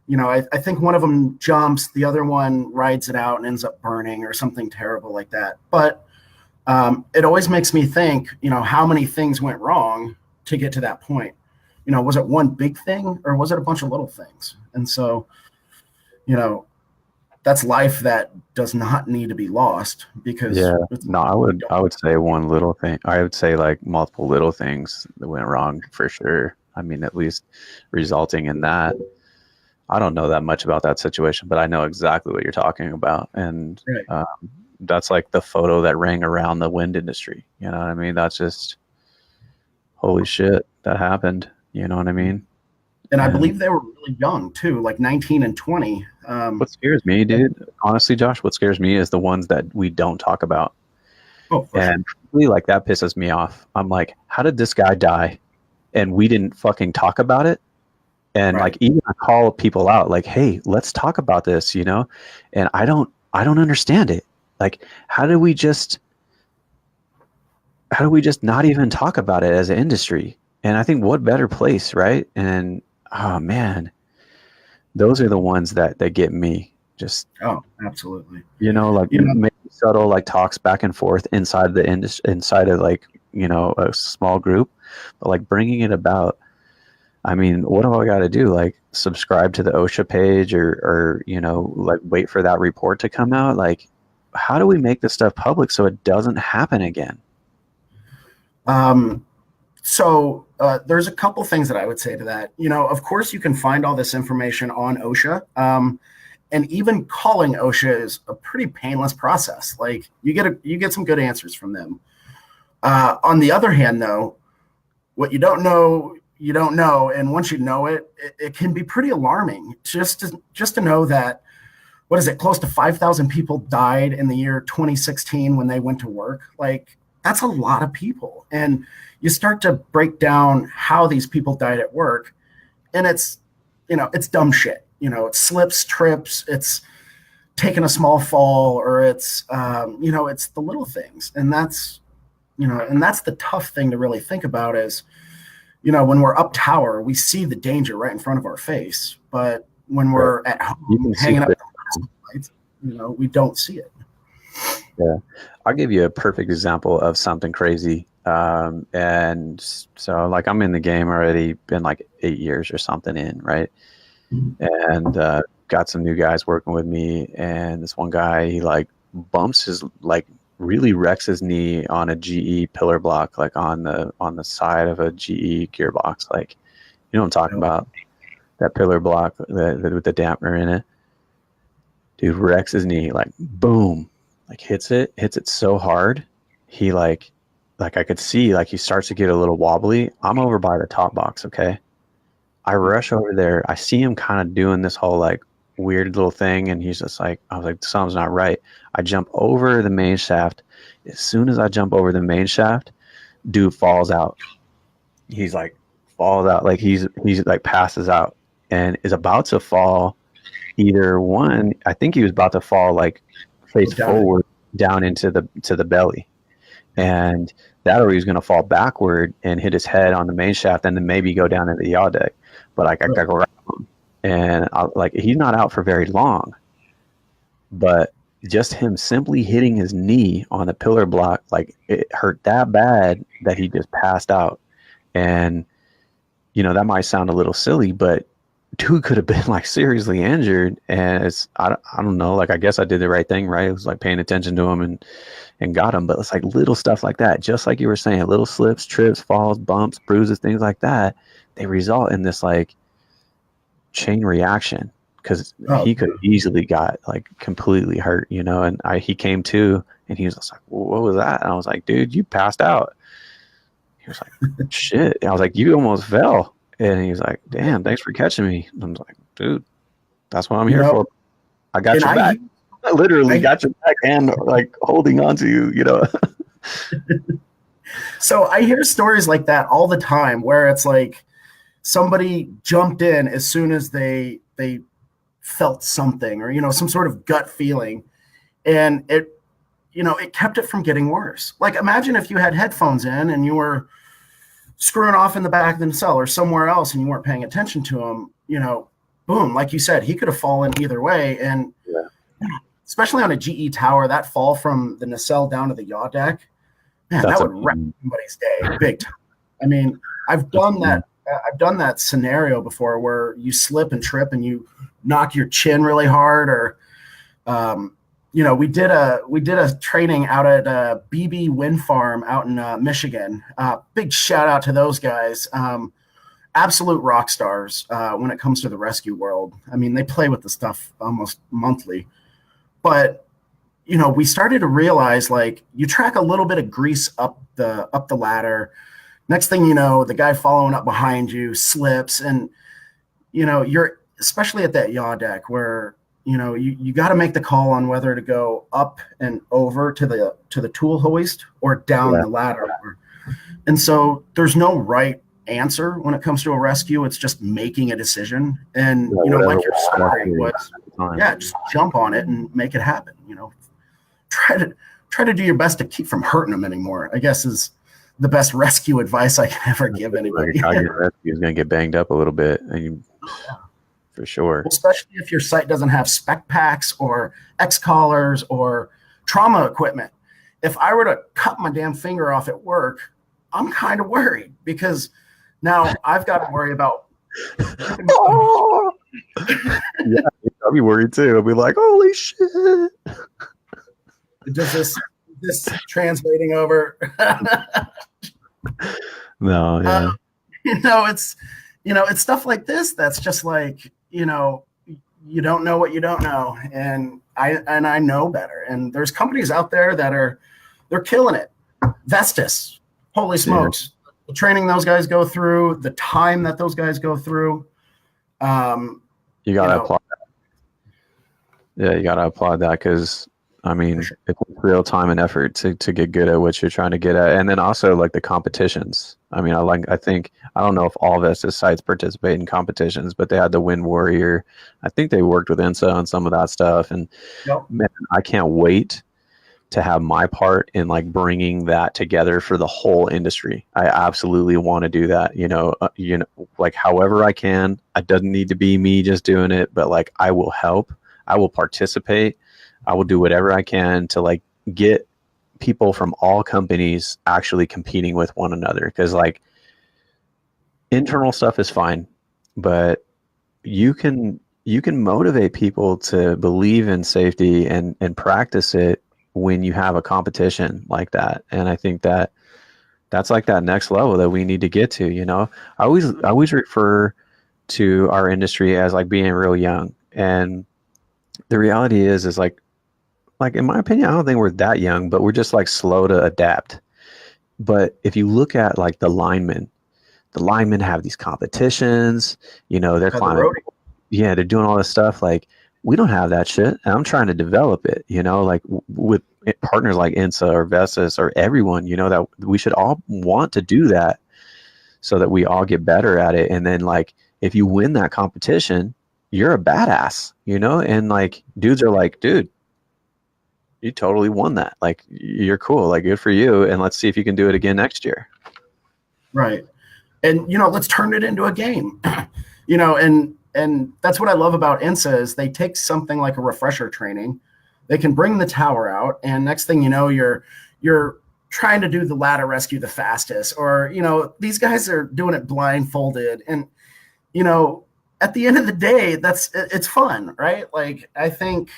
I think one of them jumps, the other one rides it out and ends up burning or something terrible like that. But it always makes me think, how many things went wrong to get to that point? Was it one big thing or was it a bunch of little things? And so, that's life that does not need to be lost because I would say one little thing. I would say like multiple little things that went wrong for sure. I mean, at least resulting in that. I don't know that much about that situation, but I know exactly what you're talking about. And right. That's like the photo that rang around the wind industry. You know what I mean? That's just, holy shit, that happened. You know what I mean? And I believe they were really young too, like 19 and 20. What scares me, dude, honestly, Josh, what scares me is the ones that we don't talk about. Oh, and really, like, that pisses me off. I'm like, how did this guy die? And we didn't fucking talk about it. And right. like, even I call people out like, hey, let's talk about this, and I don't understand it. Like, how do we just not even talk about it as an industry? And I think what better place, right? And oh man, those are the ones that get me. Just absolutely. Maybe subtle like talks back and forth inside the industry, inside of like a small group, but like bringing it about. I mean, what do I got to do? Like subscribe to the OSHA page or like wait for that report to come out? Like, how do we make this stuff public so it doesn't happen again? So there's a couple things that I would say to that. Of course, you can find all this information on OSHA. And even calling OSHA is a pretty painless process. Like you get some good answers from them. On the other hand, though, what you don't know, and once you know it, it can be pretty alarming. Just to know that, what is it? Close to 5,000 people died in the year 2016 when they went to work. Like that's a lot of people, and you start to break down how these people died at work, and it's dumb shit. It's slips, trips, it's taking a small fall, or it's it's the little things, and that's the tough thing to really think about is, when we're up tower, we see the danger right in front of our face, but when we're at home hanging up the lights, we don't see it. Yeah, I'll give you a perfect example of something crazy. And so like I'm in the game already, been like 8 years or something in, right? And got some new guys working with me, and this one guy, he like bumps his, like really wrecks his knee on a GE pillar block, like on the side of a GE gearbox. Like, you know what I'm talking about? That pillar block with the dampener in it. Dude wrecks his knee, like boom, like hits it so hard. He like I could see, like he starts to get a little wobbly. I'm over by the top box, okay? I rush over there. I see him kind of doing this whole like weird little thing, and he's just like, I was like, something's not right. I jump over the main shaft. As soon as I jump over the main shaft, dude falls out. He's like falls out, like he's like passes out. and is about to fall. Either one, I think he was about to fall like face forward down into the belly, and that, or he was going to fall backward and hit his head on the main shaft, and then maybe go down into the yaw deck. But like I got to grab him, and like he's not out for very long. But just him simply hitting his knee on the pillar block, like it hurt that bad that he just passed out. And that might sound a little silly, but dude could have been like seriously injured. And it's I don't know, like I guess I did the right thing, right? It was like paying attention to him and got him. But it's like little stuff like that, just like you were saying, little slips, trips, falls, bumps, bruises, things like that, they result in this like chain reaction, because he could easily got like completely hurt, and he came to, and he was just like, what was that? And I was like, dude, you passed out. He was like, shit. And I was like, you almost fell. And he was like, damn, thanks for catching me. And I was like, dude, that's what I'm here for. I got your back. I literally got your back and like holding on to you, So I hear stories like that all the time where it's like somebody jumped in as soon as they felt something, or, some sort of gut feeling. And it kept it from getting worse. Like imagine if you had headphones in and you were screwing off in the back of the nacelle or somewhere else and you weren't paying attention to him, boom, like you said, he could have fallen either way. And especially on a GE tower, that fall from the nacelle down to the yaw deck, man, that would wreck somebody's day big time. I mean, I've done that scenario before where you slip and trip and you knock your chin really hard, or we did a training out at BB Wind Farm out in Michigan. Big shout out to those guys. Absolute rock stars when it comes to the rescue world. I mean, they play with the stuff almost monthly. But we started to realize, like, you track a little bit of grease up the ladder. Next thing you know, the guy following up behind you slips, and you're especially at that yaw deck where you got to make the call on whether to go up and over to the tool hoist or down the ladder. And so there's no right answer when it comes to a rescue. It's just making a decision. And like your story was, just jump on it and make it happen. Try to do your best to keep from hurting them anymore, I guess, is the best rescue advice I can ever give anybody. Like your rescue is going to get banged up a little bit, for sure. Especially if your site doesn't have spec packs or X collars or trauma equipment. If I were to cut my damn finger off at work, I'm kind of worried, because now I've got to worry about. Yeah, I'll be worried too. I'll be like, holy shit. Does this translating over? No, yeah. It's stuff like this that's just like, you don't know what you don't know, and I know better. And there's companies out there they're killing it. Vestas, holy smokes, the training those guys go through, the time that those guys go through. You gotta applaud that. Yeah, you gotta applaud that, because I mean, it's real time and effort to get good at what you're trying to get at. And then also like the competitions. I mean, I think, I don't know if all Vestas sites participate in competitions, but they had the Wind Warrior. I think they worked with INSA on some of that stuff. And man, I can't wait to have my part in like bringing that together for the whole industry. I absolutely want to do that, like however I can. It doesn't need to be me just doing it, but like I will help. I will participate. I will do whatever I can to like get people from all companies actually competing with one another. Because like internal stuff is fine, but you can motivate people to believe in safety and practice it when you have a competition like that. And I think that's like that next level that we need to get to. I always refer to our industry as like being real young, and the reality is like in my opinion, I don't think we're that young, but we're just like slow to adapt. But if you look at like the linemen have these competitions, they're climbing. Yeah, they're doing all this stuff. Like we don't have that shit. And I'm trying to develop it, like with partners like INSA or Vestas or everyone, that we should all want to do that so that we all get better at it. And then like if you win that competition, you're a badass, you know? And like dudes are like, dude, you totally won that. Like you're cool, like good for you. And let's see if you can do it again next year. Right. And, let's turn it into a game, and that's what I love about INSA is they take something like a refresher training. They can bring the tower out, and next thing you know, you're trying to do the ladder rescue the fastest, or, these guys are doing it blindfolded. And, at the end of the day, it's fun, right? Like, I think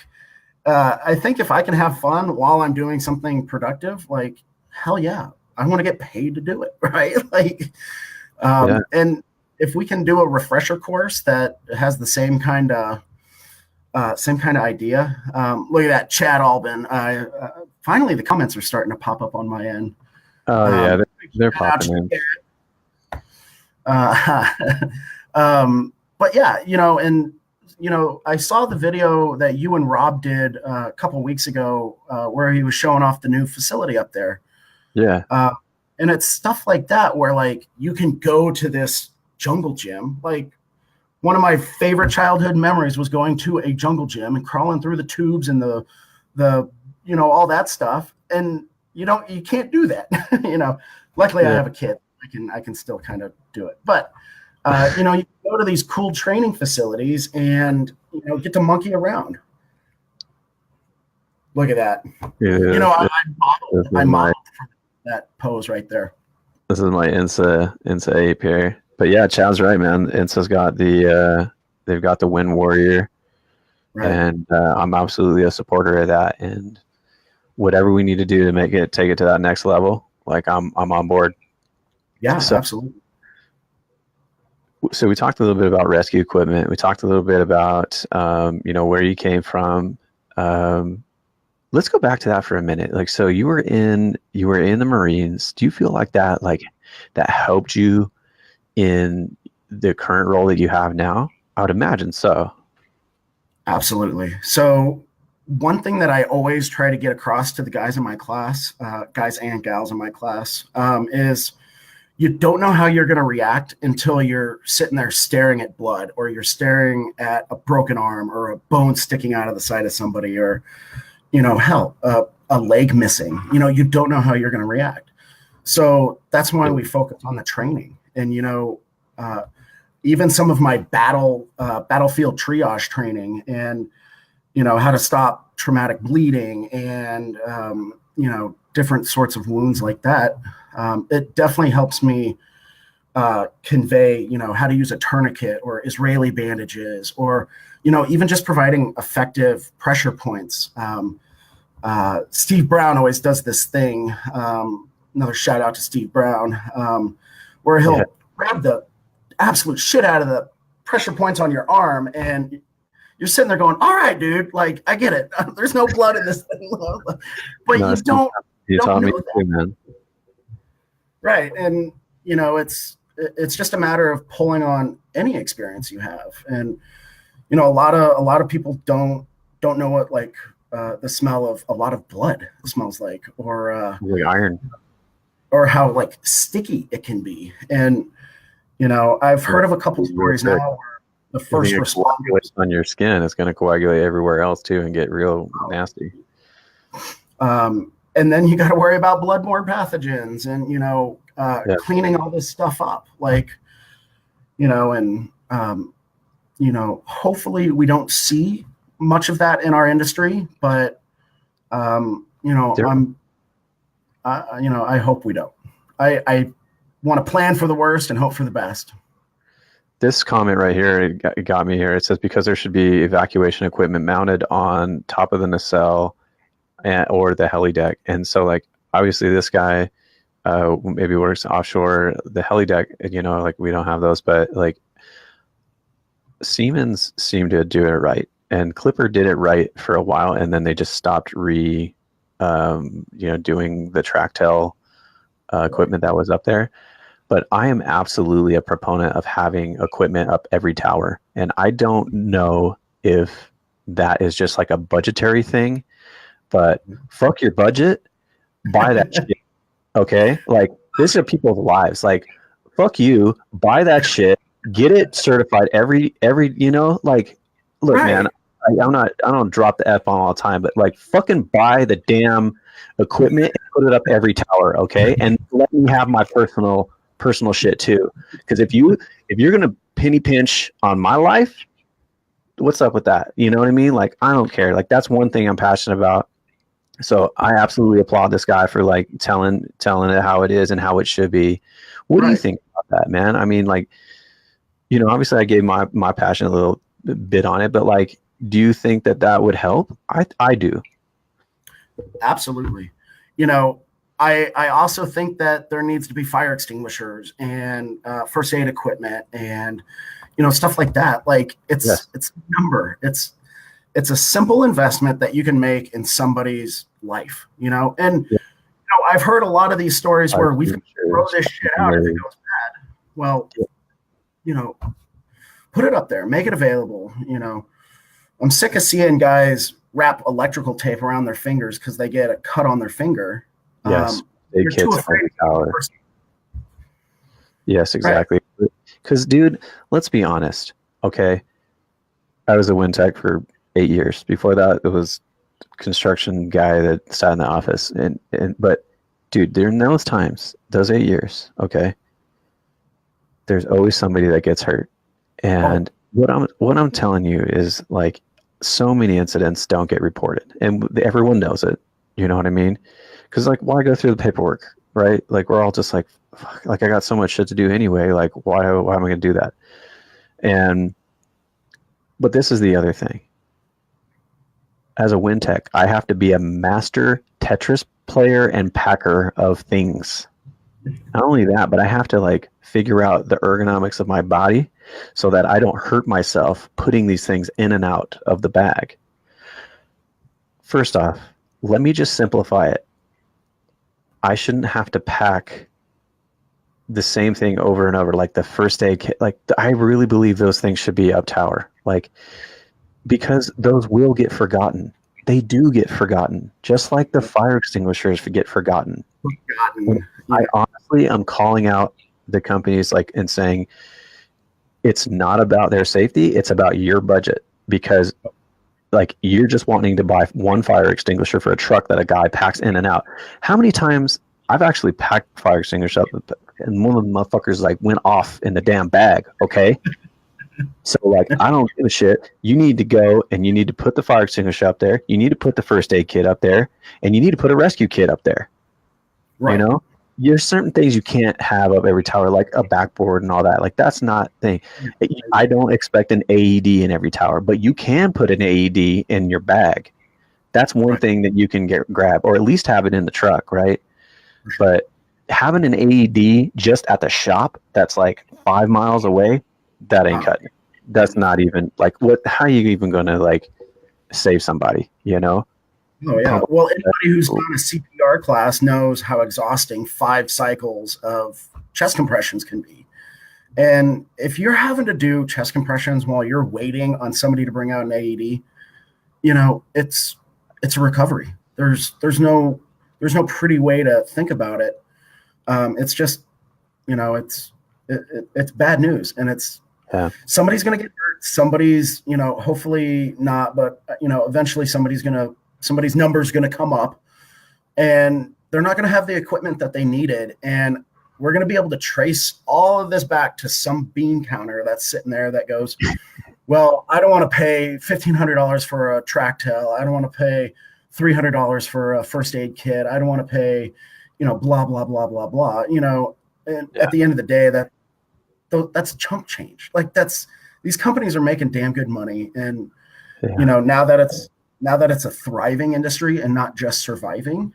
if I can have fun while I'm doing something productive, like, hell yeah, I want to get paid to do it, right? Like, and if we can do a refresher course that has the same kind of idea, look at that, Chad Albin. Finally, the comments are starting to pop up on my end. Oh yeah, they're popping in. But yeah, I saw the video that you and Rob did a couple weeks ago where he was showing off the new facility up there. Yeah. And it's stuff like that where like you can go to this jungle gym. Like one of my favorite childhood memories was going to a jungle gym and crawling through the tubes and the all that stuff. And you can't do that. Luckily I have a kid. I can still kind of do it. But you go to these cool training facilities and get to monkey around. Look at that. Yeah, I modeled that pose right there. This is my INSA ape here. But yeah, Chad's right, man. INSA's got they've got the Wind Warrior, right. And I'm absolutely a supporter of that. And whatever we need to do to take it to that next level, like I'm on board. Yeah, so, absolutely. So we talked a little bit about rescue equipment. We talked a little bit about where you came from. Let's go back to that for a minute. Like, so you were in the Marines. Do you feel like that helped you in the current role that you have now? I would imagine so. Absolutely. So one thing that I always try to get across to the guys in my class, guys and gals in my class, is you don't know how you're going to react until you're sitting there staring at blood, or you're staring at a broken arm or a bone sticking out of the side of somebody, or hell, a leg missing. You don't know how you're going to react. So that's why we focus on the training. And even some of my battlefield triage training, and how to stop traumatic bleeding, and different sorts of wounds like that. It definitely helps me convey how to use a tourniquet or Israeli bandages, or even just providing effective pressure points. Steve Brown always does this thing. Another shout out to Steve Brown, where he'll grab the absolute shit out of the pressure points on your arm, and you're sitting there going, all right, dude, like, I get it. There's no blood in this thing. But you don't know that. Too, man. Right. And, it's just a matter of pulling on any experience you have. And, a lot of people don't know what, like, the smell of a lot of blood smells like, or iron, or how like sticky it can be. And I've heard of a couple stories now where the first responders on your skin is going to coagulate everywhere else too and get real nasty. And then you got to worry about bloodborne pathogens and cleaning all this stuff up, like and hopefully we don't see much of that in our industry, but I hope we don't. I want to plan for the worst and hope for the best. This comment right here, it got me here. It says, because there should be evacuation equipment mounted on top of the nacelle or the heli deck. And so, like, obviously this guy maybe works offshore. The heli deck, like, we don't have those, but like Siemens seemed to do it right. And Clipper did it right for a while, and then they just stopped doing the Tractel equipment that was up there. But I am absolutely a proponent of having equipment up every tower, and I don't know if that is just like a budgetary thing. But fuck your budget, buy that shit. Okay, like, these are people's lives. Like, fuck you, buy that shit. get it certified every, like, look, Right. man, I don't drop the F-bomb all the time, but like fucking buy the damn equipment and put it up every tower, okay? And let me have my personal shit too. Because if you're gonna penny pinch on my life, what's up with that? You know what I mean? Like, I don't care. Like, that's one thing I'm passionate about. So I absolutely applaud this guy for like telling it how it is and how it should be. What do you think about that, man? I mean, like, obviously I gave my passion a little bit on it, but like, do you think that would help? I do. Absolutely. I also think that there needs to be fire extinguishers and first aid equipment and stuff like that. Like it's a number. It's a simple investment that you can make in somebody's life. And I've heard a lot of these stories where we throw this shit out if it goes bad. Well, put it up there, make it available. I'm sick of seeing guys wrap electrical tape around their fingers because they get a cut on their finger. Yes, they're too afraid. Yes, exactly. Because, dude, let's be honest. Okay, I was a wind tech for 8 years. Before that, it was construction guy that sat in the office. But, dude, during those times, those 8 years, okay, there's always somebody that gets hurt. And what I'm telling you is, like, so many incidents don't get reported, and everyone knows it. You know what I mean? Because, like, why go through the paperwork, right? Like, we're all just like, fuck, like, I got so much shit to do anyway. Like, why am I going to do that? But this is the other thing. As a wind tech, I have to be a master Tetris player and packer of things. Not only that, but I have to like figure out the ergonomics of my body so that I don't hurt myself putting these things in and out of the bag. First off, let me just simplify it. I shouldn't have to pack the same thing over and over, like the first aid kit. Like, I really believe those things should be up tower, like, because those will get forgotten. They do get forgotten, just like the fire extinguishers get forgotten. I honestly am calling out the companies, like, and saying it's not about their safety, it's about your budget, because like, you're just wanting to buy one fire extinguisher for a truck that a guy packs in and out. How many times I've actually packed fire extinguisher up and one of the motherfuckers like went off in the damn bag, okay? So like, I don't give a shit. You need to go and you need to put the fire extinguisher up there. You need to put the first aid kit up there, and you need to put a rescue kit up there. Right. There's certain things you can't have up every tower, like a backboard and all that. Like, that's not thing. I don't expect an AED in every tower, but you can put an AED in your bag. That's one thing that you can grab, or at least have it in the truck, right? But having an AED just at the shop that's like 5 miles away, that ain't cutting it. That's not even like, how are you even going to like save somebody, Oh yeah. Well, anybody who's done a CPR class knows how exhausting 5 cycles of chest compressions can be. And if you're having to do chest compressions while you're waiting on somebody to bring out an AED, it's a recovery. There's no pretty way to think about it. It's just, it's bad news, and it's somebody's going to get hurt. Somebody's, hopefully not, but eventually somebody's number is going to come up, and they're not going to have the equipment that they needed. And we're going to be able to trace all of this back to some bean counter that's sitting there that goes, well, I don't want to pay $1,500 for a track tail. I don't want to pay $300 for a first aid kit. I don't want to pay, blah, blah, blah, blah, blah, and at the end of the day, that's chump change. Like, these companies are making damn good money. And, now that it's a thriving industry and not just surviving,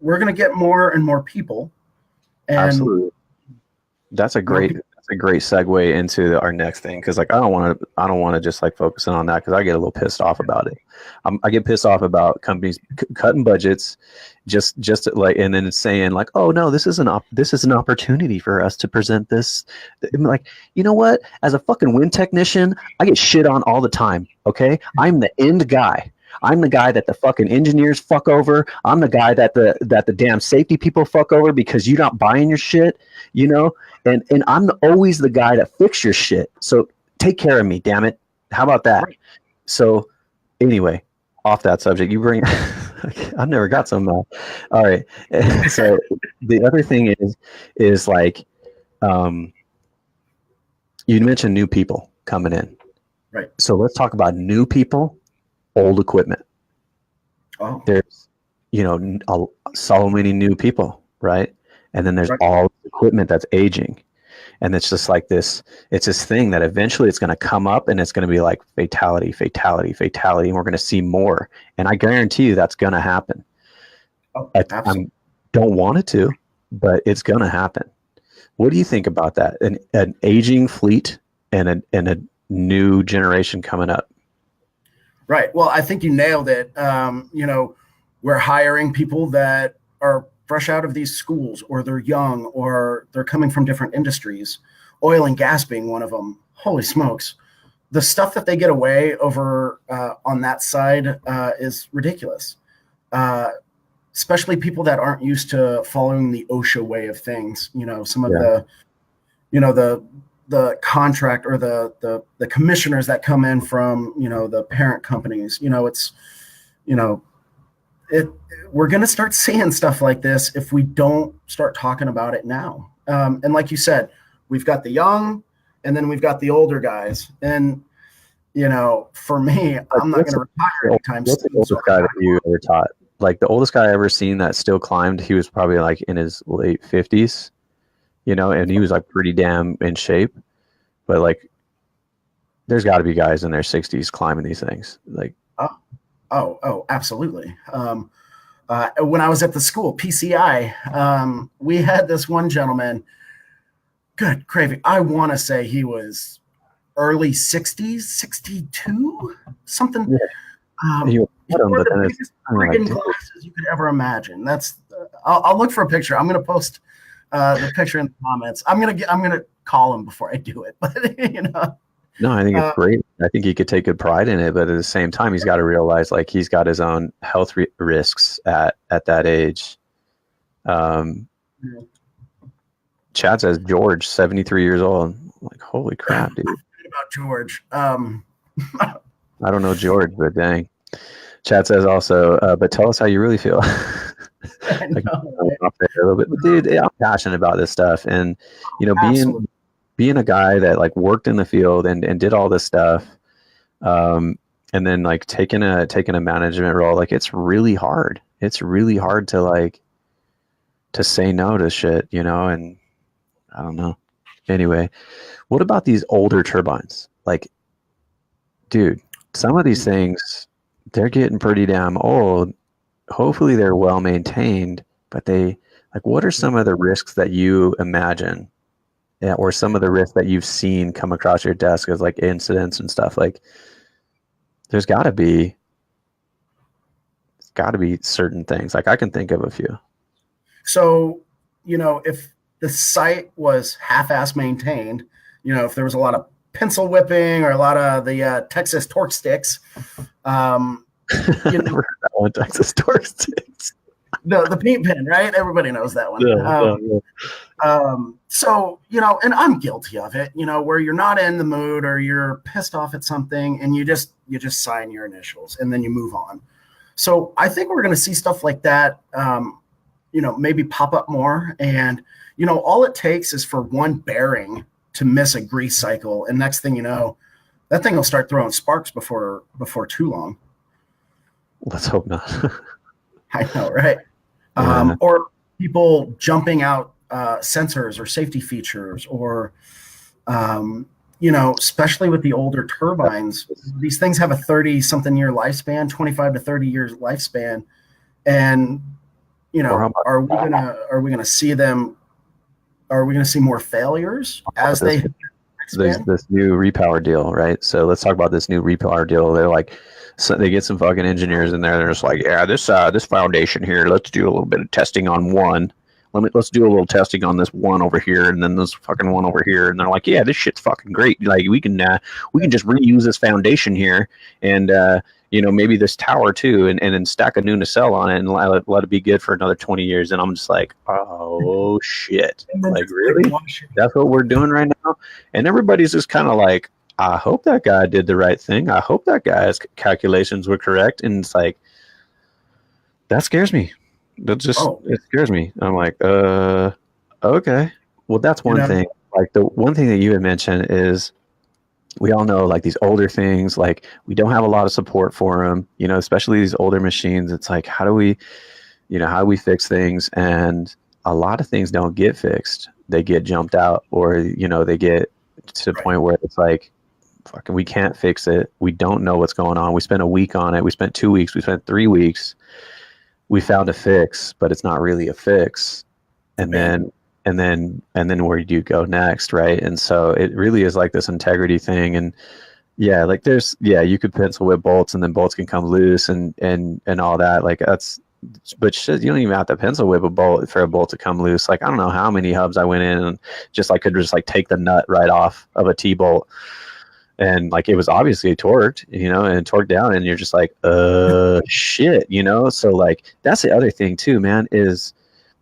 we're going to get more and more people. And absolutely. That's a great segue into our next thing, because like, I don't want to just like focusing on that, because I get a little pissed off about it. I get pissed off about companies cutting budgets, just like, and then saying like, oh no, this is an opportunity for us to present this. I'm like, you know what? As a fucking wind technician, I get shit on all the time. Okay, I'm the end guy. I'm the guy that the fucking engineers fuck over. I'm the guy that the damn safety people fuck over because you're not buying your shit, and I'm always the guy that fix your shit. So take care of me, damn it. How about that? Right. So anyway, off that subject, you bring I've never got some all right. So the other thing is like you mentioned new people coming in. Right. So let's talk about new people, old equipment. Oh. There's, so many new people, right? And then there's all equipment that's aging. And it's just like this, it's this thing that eventually it's going to come up and it's going to be like fatality, fatality, fatality. And we're going to see more. And I guarantee you that's going to happen. Oh, I don't want it to, but it's going to happen. What do you think about that? An aging fleet and a new generation coming up? Right. Well, I think you nailed it. We're hiring people that are fresh out of these schools, or they're young, or they're coming from different industries, oil and gas being one of them. Holy smokes. The stuff that they get away over on that side is ridiculous. Especially people that aren't used to following the OSHA way of things. Some of the contract or the commissioners that come in from, the parent companies, we're going to start seeing stuff like this if we don't start talking about it now. And like you said, we've got the young and then we've got the older guys. And, for me, I'm not going to retire anytime soon. What's the oldest guy that you ever taught? Like the oldest guy I ever seen that still climbed, he was probably like in his late 50s, and he was like pretty damn in shape. But like, there's got to be guys in their 60s climbing these things. Like, oh, absolutely. When I was at the school, PCI, we had this one gentleman. Good gravy. I want to say he was early 60s, 62, something. Yeah. He wore the biggest friggin' glasses you could ever imagine. That's. I'll look for a picture. I'm going to post the picture in the comments. I'm gonna call him before I do it. But No, I think it's great. I think he could take good pride in it, but at the same time, he's got to realize like he's got his own health risks at that age. Chad says George, 73 years old. I'm like, holy crap, dude. About George. I don't know George, but dang. Chad says also, but tell us how you really feel. Like, a little bit. But dude, I'm passionate about this stuff, and being a guy that like worked in the field and did all this stuff, and then like taking a management role, like it's really hard. It's really hard to say no to shit, and I don't know. Anyway, what about these older turbines? Like, dude, some of these things, they're getting pretty damn old. Hopefully they're well maintained, but what are some of the risks that you imagine, or some of the risks that you've seen come across your desk as like incidents and stuff? Like, there's got to be certain things. Like I can think of a few. So, if the site was half-ass maintained, if there was a lot of pencil whipping or a lot of the Texas torque sticks, Never heard that one, Texas torque sticks. The paint pen, right? Everybody knows that one. Yeah. So, and I'm guilty of it, where you're not in the mood or you're pissed off at something and you just sign your initials and then you move on. So I think we're going to see stuff like that, maybe pop up more. And, all it takes is for one bearing to miss a grease cycle. And next thing you know, that thing will start throwing sparks before too long. Let's hope not. I know, right? Yeah. Or people jumping out sensors or safety features, or, especially with the older turbines, these things have a 30-something year lifespan, 25 to 30 years lifespan. And, are we gonna see them? Are we going to see more failures as they There's this new repower deal, right? So let's talk about this new repower deal. They're like, so they get some fucking engineers in there. They're just like, yeah, this foundation here, let's do a little bit of testing on one. let's do a little testing on this one over here, and then this fucking one over here, and they're like, yeah, this shit's fucking great. Like we can just reuse this foundation here, and maybe this tower too, and then stack a new nacelle on it and let it be good for another 20 years. And I'm just like, oh shit, like really? That's what we're doing right now? And everybody's just kind of like, I hope that guy did the right thing. I hope that guy's calculations were correct. And it's like, that scares me. It scares me. I'm like, okay. Well, that's one thing. Like the one thing that you had mentioned is we all know like these older things, like we don't have a lot of support for them, especially these older machines. It's like, how do we fix things? And a lot of things don't get fixed. They get jumped out, or, they get to the point where it's like, fucking, we can't fix it. We don't know what's going on. We spent a week on it. We spent 2 weeks. We spent 3 weeks. We found a fix, but it's not really a fix. And then where do you go next, right? And so it really is like this integrity thing. And yeah, like you could pencil whip bolts, and then bolts can come loose and all that. Like but shit, you don't even have to pencil whip a bolt for a bolt to come loose. Like I don't know how many hubs I went in and could just take the nut right off of a T-bolt. And like it was obviously torqued, and torqued down, and you're just like, shit, So like that's the other thing too, man, is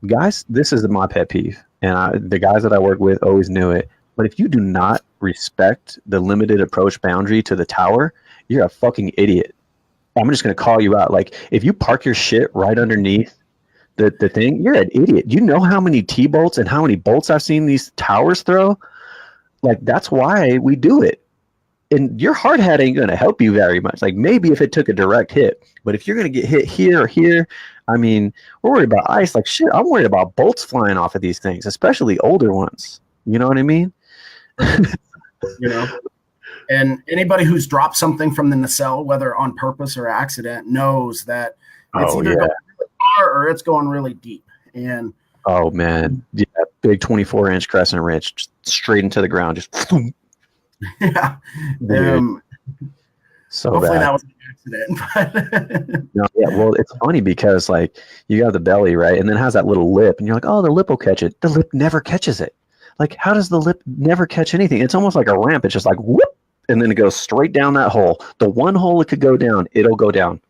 guys, this is my pet peeve, and the guys that I work with always knew it. But if you do not respect the limited approach boundary to the tower, you're a fucking idiot. I'm just gonna call you out. Like if you park your shit right underneath the thing, you're an idiot. You know how many T-bolts and how many bolts I've seen these towers throw? Like that's why we do it. And your hard hat ain't going to help you very much. Like maybe if it took a direct hit, but if you're going to get hit here or here, I mean, we're worried about ice. Like shit, I'm worried about bolts flying off of these things, especially older ones. You know what I mean? And anybody who's dropped something from the nacelle, whether on purpose or accident, knows that it's either going really far or it's going really deep. And oh man, yeah, big 24-inch crescent wrench just straight into the ground, just. Yeah. So hopefully bad. that was an accident. No, yeah, well, it's funny because like you have the belly, right? And then it has that little lip, and you're like, oh, the lip will catch it. The lip never catches it. Like, how does the lip never catch anything? It's almost like a ramp. It's just like whoop, and then it goes straight down that hole. The one hole it could go down, it'll go down.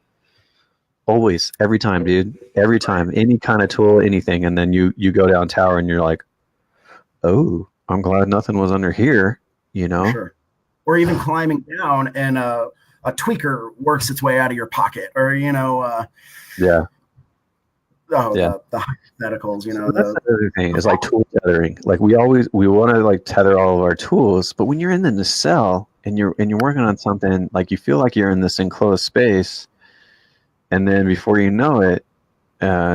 Always, every time, dude. Every time. Any kind of tool, anything. And then you go down tower and you're like, oh, I'm glad nothing was under here. Sure. Or even climbing down and a tweaker works its way out of your pocket, or the hypotheticals, So that's the other thing is like tool tethering. Like we want to like tether all of our tools, but when you're in the nacelle and you're working on something, like you feel like you're in this enclosed space, and then before you know it,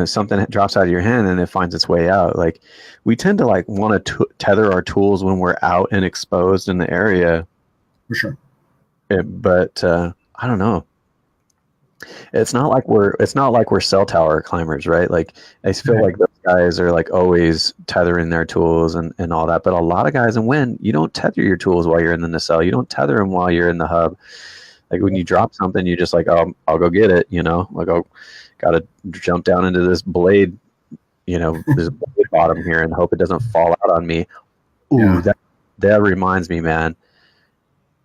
something drops out of your hand and it finds its way out. Like we tend to like want to tether our tools when we're out and exposed in the area. For sure. But I don't know. It's not like we're cell tower climbers, right? Like I feel like those guys are like always tethering their tools and all that. But a lot of guys, and when you don't tether your tools while you're in the nacelle, you don't tether them while you're in the hub. Like when you drop something, you just like, oh, I'll go get it. Like I'll got to jump down into this blade, this blade bottom here and hope it doesn't fall out on me. Ooh, that reminds me, man.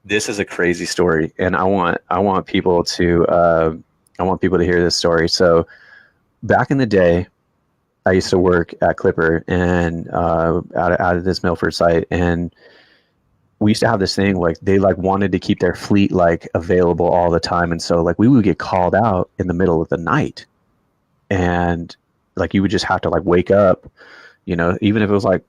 This is a crazy story, and I want people to hear this story. So, back in the day, I used to work at Clipper and out of this Milford site, and we used to have this thing like they like wanted to keep their fleet like available all the time, and so like we would get called out in the middle of the night, and like you would just have to like wake up, even if it was like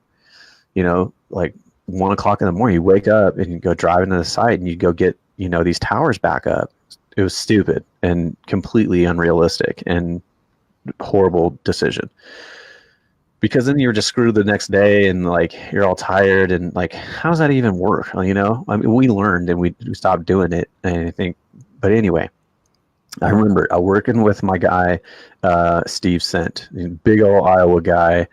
1 o'clock in the morning, you wake up and you go drive into the site and you go get these towers back up. It was stupid and completely unrealistic and horrible decision. Because then you're just screwed the next day and like you're all tired and like how does that even work? I mean, we learned and we stopped doing it. And I think, but anyway, I remember working with my guy, Steve Sent, big old Iowa guy,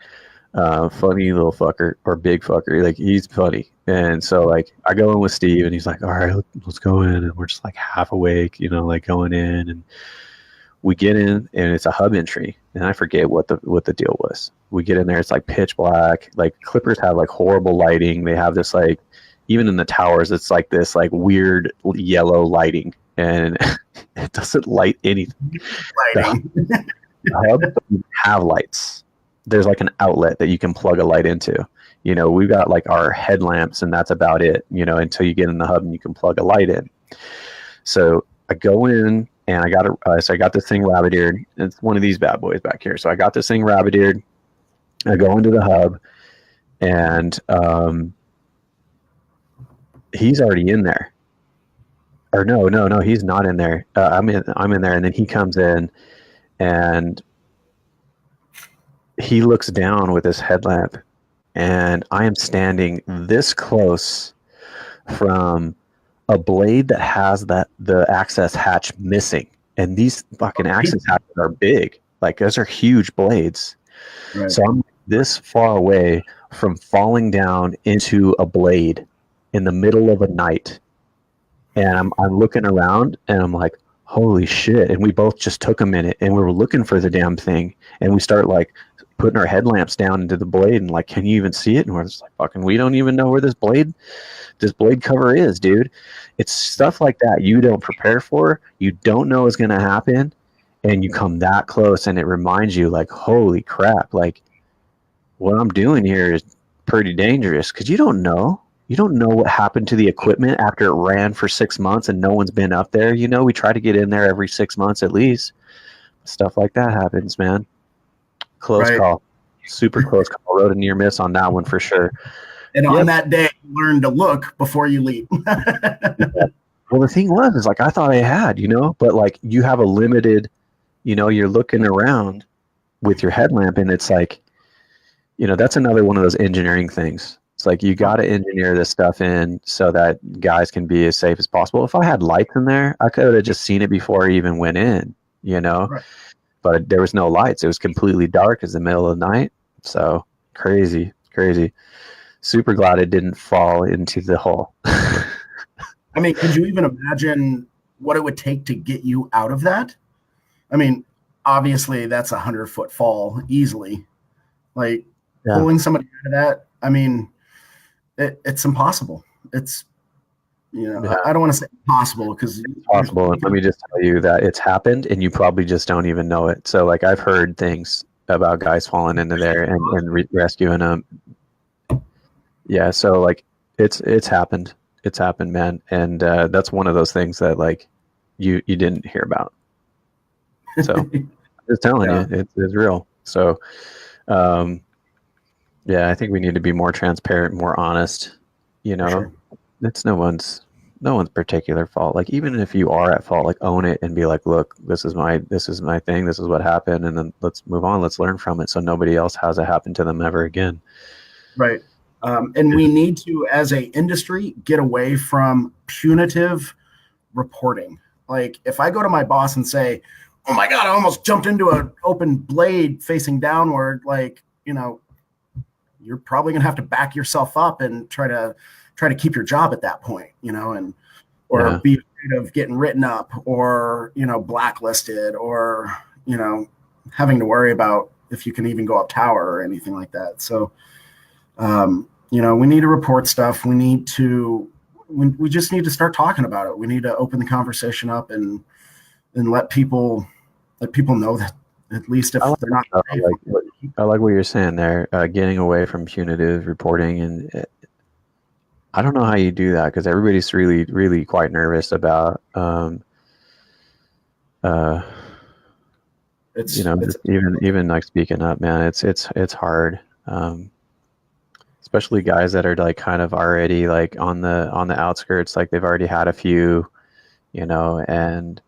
funny little fucker or big fucker. Like he's funny. And so like I go in with Steve and he's like, all right, let's go in. And we're just like half awake, like going in and We get in, and it's a hub entry, and I forget what the deal was. We get in there, it's like pitch black. Like Clippers have like horrible lighting. They have this like, even in the towers, it's like this like weird yellow lighting, and it doesn't light anything. Lighting. The hub doesn't have lights. There's like an outlet that you can plug a light into. We've got like our headlamps, and that's about it, until you get in the hub and you can plug a light in. So I go in, and I got this thing rabbit-eared. It's one of these bad boys back here. So I got this thing rabbit-eared. I go into the hub, and he's already in there. Or no, he's not in there. I'm in there, and then he comes in, and he looks down with his headlamp, and I am standing this close from a blade that has the access hatch missing, and these fucking access hatches are big. Like, those are huge blades. Right. So I'm this far away from falling down into a blade in the middle of a night, and I'm looking around, and I'm like, holy shit. And we both just took a minute, and we were looking for the damn thing, and we start like putting our headlamps down into the blade, and like, can you even see it? And we're just like, fucking, we don't even know where this blade cover is, dude. It's stuff like that you don't prepare for, you don't know is going to happen, and you come that close, and it reminds you, like, holy crap, like, what I'm doing here is pretty dangerous, because you don't know what happened to the equipment after it ran for 6 months and no one's been up there. We try to get in there every 6 months at least. Stuff like that happens, man. Close call, super close call. Rode a near miss on that one for sure. And on that day, learn to look before you leap. Well, the thing is like, I thought I had, but like, you have a limited, you're looking around with your headlamp, and it's like, that's another one of those engineering things. It's like, you got to engineer this stuff in so that guys can be as safe as possible. If I had lights in there, I could have just seen it before I even went in, Right. But there was no lights. It was completely dark. It's the middle of the night. So crazy. Super glad it didn't fall into the hole. I mean, could you even imagine what it would take to get you out of that? I mean, obviously that's 100-foot fall easily. Like, pulling somebody out of that, I mean, it's impossible. It's, I don't want to say impossible, because it's possible. And let me just tell you that it's happened, and you probably just don't even know it. So like, I've heard things about guys falling into there and rescuing them. Yeah. So like, it's happened. It's happened, man. And that's one of those things that like you didn't hear about. So I'm just telling you, it's real. So, yeah, I think we need to be more transparent, more honest. Sure. It's no one's particular fault. Like, even if you are at fault, like, own it and be like, look, this is my thing. This is what happened. And then let's move on. Let's learn from it, so nobody else has it happen to them ever again. Right. And we need to, as a industry, get away from punitive reporting. Like, if I go to my boss and say, oh my God, I almost jumped into an open blade facing downward, like, you're probably going to have to back yourself up and try to keep your job at that point, or be afraid of getting written up, or, blacklisted, or, having to worry about if you can even go up tower or anything like that. So, we need to report stuff. We just need to start talking about it. We need to open the conversation up and let people know that, at least if they're not. I like what you're saying there, getting away from punitive reporting. And I don't know how you do that, because everybody's really, really quite nervous about, even like speaking up, man. It's hard, especially guys that are like kind of already like on the outskirts, like they've already had a few, and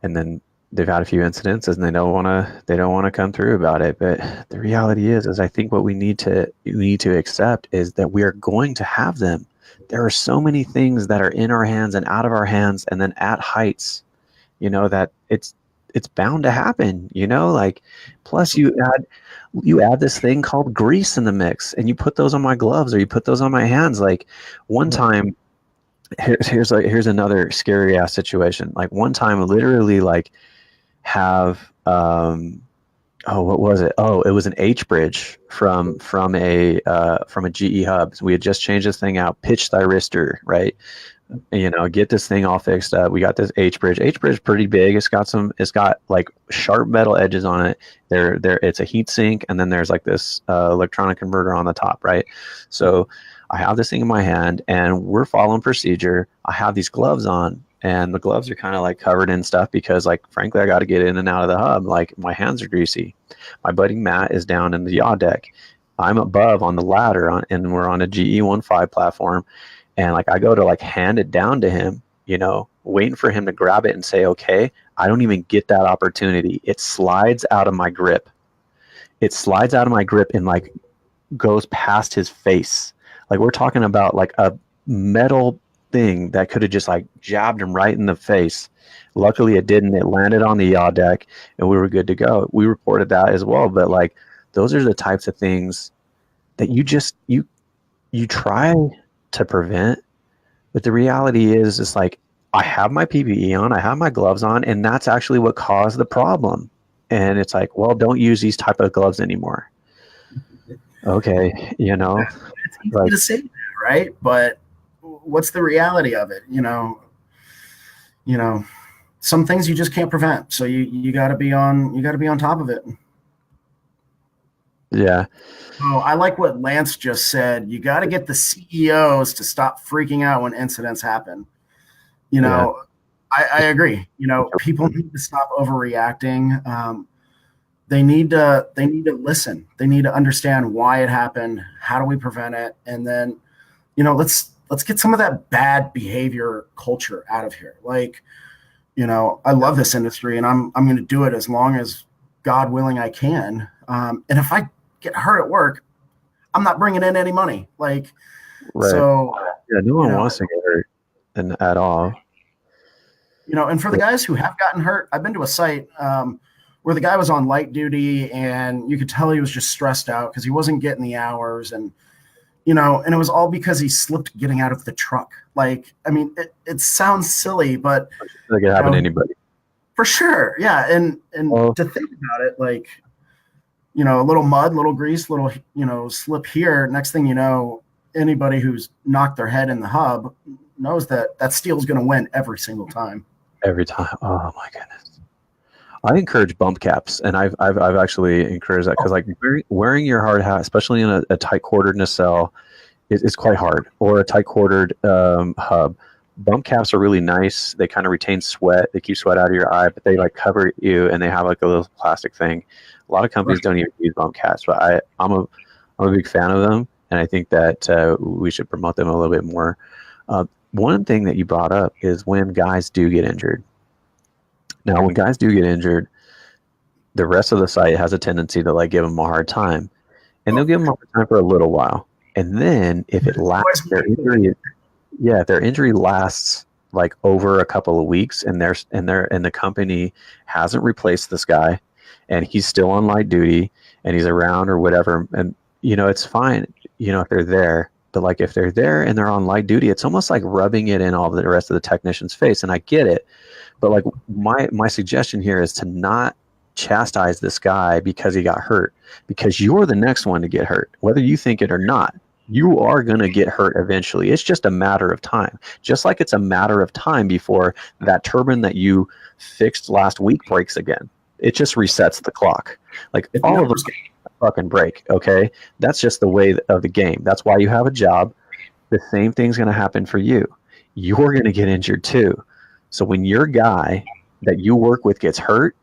then they've had a few incidents, and they don't want to come through about it. But the reality is I think what we need to accept is that we are going to have them. There are so many things that are in our hands and out of our hands, and then at heights, that it's bound to happen, like, plus you add this thing called grease in the mix, and you put those on my gloves, or you put those on my hands. Like, one time Here's another scary ass situation. Like one time, literally, like have oh, what was it? Oh, it was an H bridge from a GE hub. So we had just changed this thing out, pitch thyristor, right? Get this thing all fixed up. We got this H bridge. H bridge is pretty big. It's got like sharp metal edges on it. It's a heat sink, and then there's like this electronic converter on the top, right? So I have this thing in my hand, and we're following procedure. I have these gloves on, and the gloves are kind of like covered in stuff because, like, frankly, I got to get in and out of the hub. Like, my hands are greasy. My buddy Matt is down in the yaw deck. I'm above on the ladder, and we're on a GE15 platform. And like I go to like hand it down to him, waiting for him to grab it and say, okay. I don't even get that opportunity. It slides out of my grip. And like goes past his face. Like we're talking about like a metal thing that could have just like jabbed him right in the face. Luckily it didn't. It landed on the yaw deck and we were good to go. We reported that as well. But like those are the types of things that you try to prevent, but the reality is it's like I have my PPE on, I have my gloves on, and that's actually what caused the problem. And it's like, well, don't use these type of gloves anymore. Okay, it's easy to say that, right? But what's the reality of it? Some things you just can't prevent, so you got to be on top of it. Yeah. Oh, I like what Lance just said. You got to get the CEOs to stop freaking out when incidents happen. I agree. People need to stop overreacting. They need to listen. They need to understand why it happened. How do we prevent it? And then, let's get some of that bad behavior culture out of here. Like, I love this industry, and I'm going to do it as long as God willing I can. And if I get hurt at work, I'm not bringing in any money. Like, right. So yeah, no one wants to get hurt at all. And for the guys who have gotten hurt, I've been to a site where the guy was on light duty, and you could tell he was just stressed out because he wasn't getting the hours, and and it was all because he slipped getting out of the truck. Like, I mean, it sounds silly, but it could happen to anybody. For sure, yeah. And to think about it, like, a little mud, little grease, little, slip here. Next thing you know, anybody who's knocked their head in the hub knows that steel's going to win every single time. Every time. Oh my goodness. I encourage bump caps, and I've actually encouraged that because like wearing your hard hat, especially in a tight quartered nacelle, is quite hard. Or a tight quartered hub. Bump caps are really nice. They kind of retain sweat. They keep sweat out of your eye, but they like cover you, and they have like a little plastic thing. A lot of companies don't even use bump caps, but I'm a big fan of them, and I think that we should promote them a little bit more. One thing that you brought up is when guys do get injured. Now, when guys do get injured, the rest of the site has a tendency to like give them a hard time, and they'll give them a hard time for a little while, and then if it lasts, if their injury lasts like over a couple of weeks, and the company hasn't replaced this guy, and he's still on light duty, and he's around or whatever, and it's fine, if they're there. But like if they're there and they're on light duty, it's almost like rubbing it in all the rest of the technician's face. And I get it, but like my suggestion here is to not chastise this guy because he got hurt, because you're the next one to get hurt, whether you think it or not. You are going to get hurt eventually. It's just a matter of time. Just like it's a matter of time before that turbine that you fixed last week breaks again. It just resets the clock. Like all of them fucking break, okay? That's just the way of the game. That's why you have a job. The same thing's going to happen for you. You're going to get injured too. So when your guy that you work with gets hurt,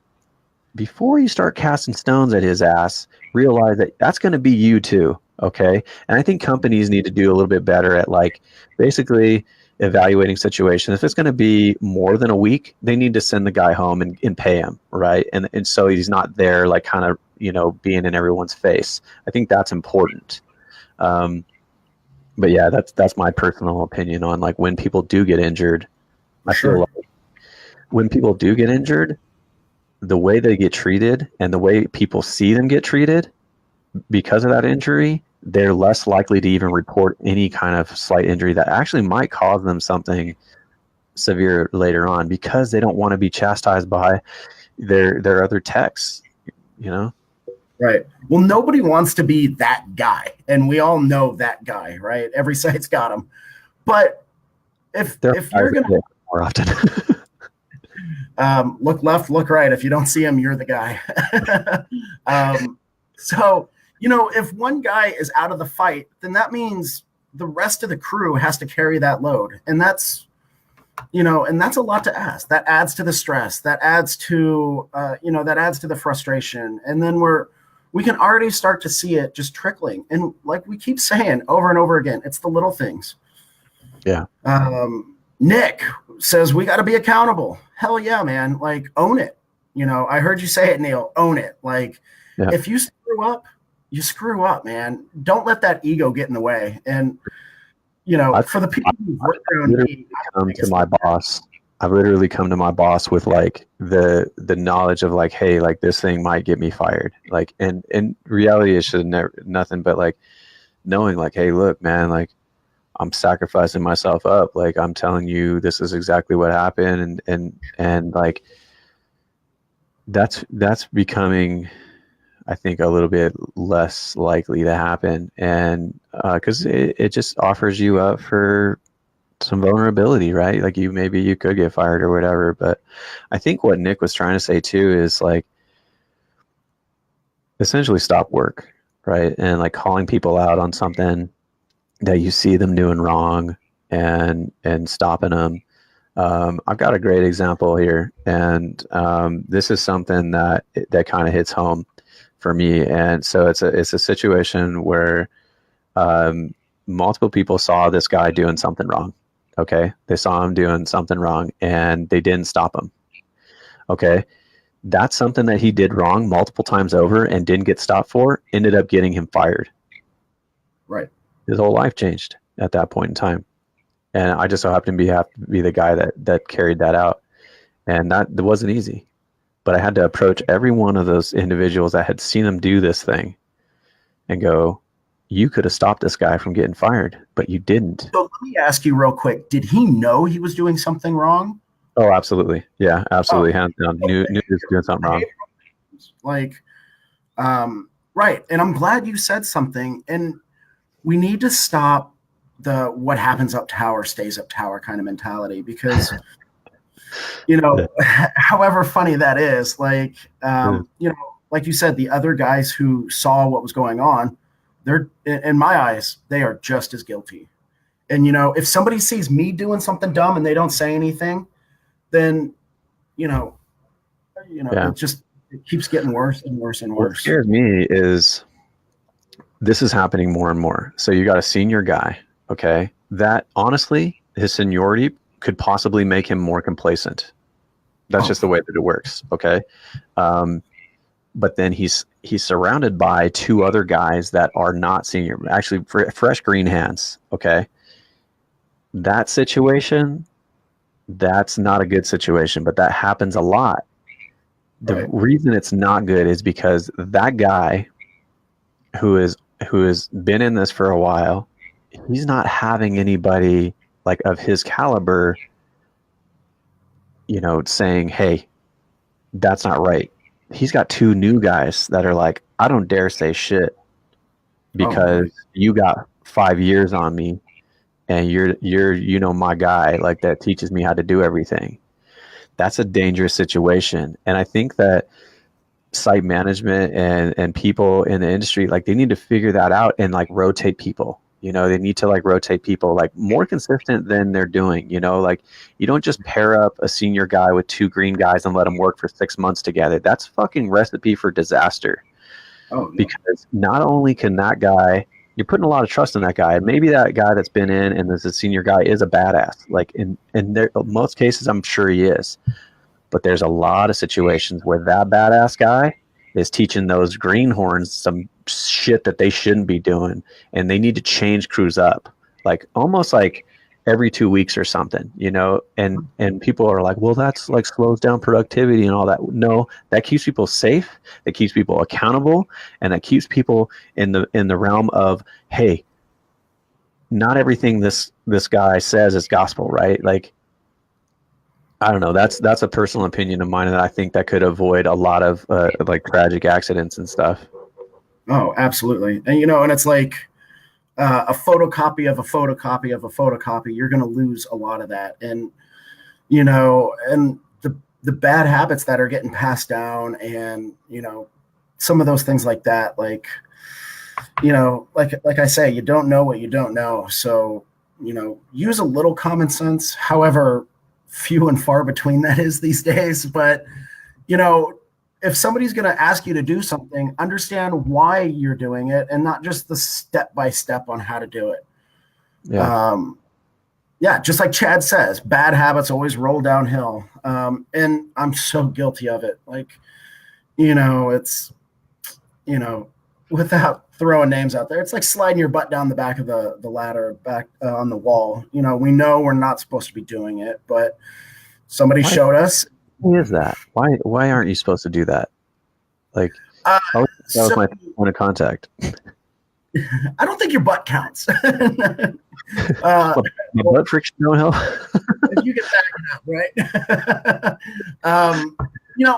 before you start casting stones at his ass, realize that that's going to be you too. Okay. And I think companies need to do a little bit better at like basically evaluating situations. If it's going to be more than a week, they need to send the guy home and pay him. Right. And so he's not there, like kind of, being in everyone's face. I think that's important. But yeah, that's my personal opinion on like when people do get injured. I feel like when people do get injured, the way they get treated and the way people see them get treated because of that injury they're less likely to even report any kind of slight injury that actually might cause them something severe later on, because they don't want to be chastised by their other techs, you know? Right. Well, nobody wants to be that guy, and we all know that guy, right? Every site's got him. But if you're gonna more often, look left, look right. If you don't see him, you're the guy. So, you know, if one guy is out of the fight, then that means the rest of the crew has to carry that load, and that's, you know, and that's a lot to ask. That adds to the stress. That adds to, that adds to the frustration, and then we can already start to see it just trickling. And like we keep saying over and over again, it's the little things. Yeah. Nick says we got to be accountable. Hell yeah, man. Like, own it. You know, I heard you say it, Neil. Own it. Like, if you screw up, you screw up, man. Don't let that ego get in the way. And, you know, for the people who work around me, I've literally come to my boss with like the knowledge of like, hey, like this thing might get me fired. Like, and in reality, it should never nothing but like knowing like, hey, look, man, like I'm sacrificing myself up. Like I'm telling you, this is exactly what happened, and like that's becoming, I think, a little bit less likely to happen, and because it just offers you up for some vulnerability, right? Like maybe you could get fired or whatever. But I think what Nick was trying to say too is like essentially stop work, right? And like calling people out on something that you see them doing wrong and stopping them. I've got a great example here, and this is something that kind of hits home for me. And so it's a situation where multiple people saw this guy doing something wrong. Okay, they saw him doing something wrong, and they didn't stop him. Okay, that's something that he did wrong multiple times over and didn't get stopped for. Ended up getting him fired. Right. His whole life changed at that point in time, and I just so happened to be the guy that carried that out, and that wasn't easy. But I had to approach every one of those individuals that had seen him do this thing and go, you could have stopped this guy from getting fired, but you didn't. So let me ask you real quick. Did he know he was doing something wrong? Oh, absolutely. Yeah, absolutely. Hands down. Knew he was doing something wrong. Like, right. And I'm glad you said something. And we need to stop the what happens up tower stays up tower kind of mentality, because you know, however funny that is, like, you know, like you said, the other guys who saw what was going on, they're, in my eyes, they are just as guilty. And, you know, if somebody sees me doing something dumb and they don't say anything, then, you know, it keeps getting worse and worse and worse. What scares me is this is happening more and more. So you got a senior guy, okay, that honestly, his seniority could possibly make him more complacent. That's just the way that it works, okay? But then he's surrounded by two other guys that are not senior, actually fresh green hands, okay? That situation, that's not a good situation, but that happens a lot. The reason it's not good is because that guy who has been in this for a while, he's not having anybody like of his caliber, you know, saying, hey, that's not right. He's got two new guys that are like, I don't dare say shit because you got 5 years on me and you're you know, my guy, like that teaches me how to do everything. That's a dangerous situation. And I think that site management and people in the industry, like they need to figure that out and like rotate people. You know, they need to like rotate people like more consistent than they're doing, you know, like you don't just pair up a senior guy with two green guys and let them work for 6 months together. That's fucking recipe for disaster. Because not only can that guy, you're putting a lot of trust in that guy. Maybe that guy that's been in and is a senior guy is a badass. Like in most cases, I'm sure he is. But there's a lot of situations where that badass guy is teaching those greenhorns some shit that they shouldn't be doing, and they need to change crews up. Like almost like every 2 weeks or something, and people are like, well, that's like slows down productivity and all that. No, that keeps people safe, that keeps people accountable, and that keeps people in the realm of, hey, not everything this guy says is gospel, right? Like, I don't know. That's a personal opinion of mine, and I think that could avoid a lot of like tragic accidents and stuff. Oh, absolutely. And it's like a photocopy of a photocopy of a photocopy. You're going to lose a lot of that, and and the bad habits that are getting passed down, and some of those things like that, like like I say, you don't know what you don't know. So use a little common sense, however few and far between that is these days. But if somebody's going to ask you to do something, understand why you're doing it, and not just the step by step on how to do it. Yeah, just like Chad says, bad habits always roll downhill, and I'm so guilty of it. Like, it's without throwing names out there, it's like sliding your butt down the back of the ladder back on the wall. We know we're not supposed to be doing it, but somebody showed us. Why is that? Why aren't you supposed to do that? Like, that was my point of contact. I don't think your butt counts. My butt friction don't help. You get that up, right?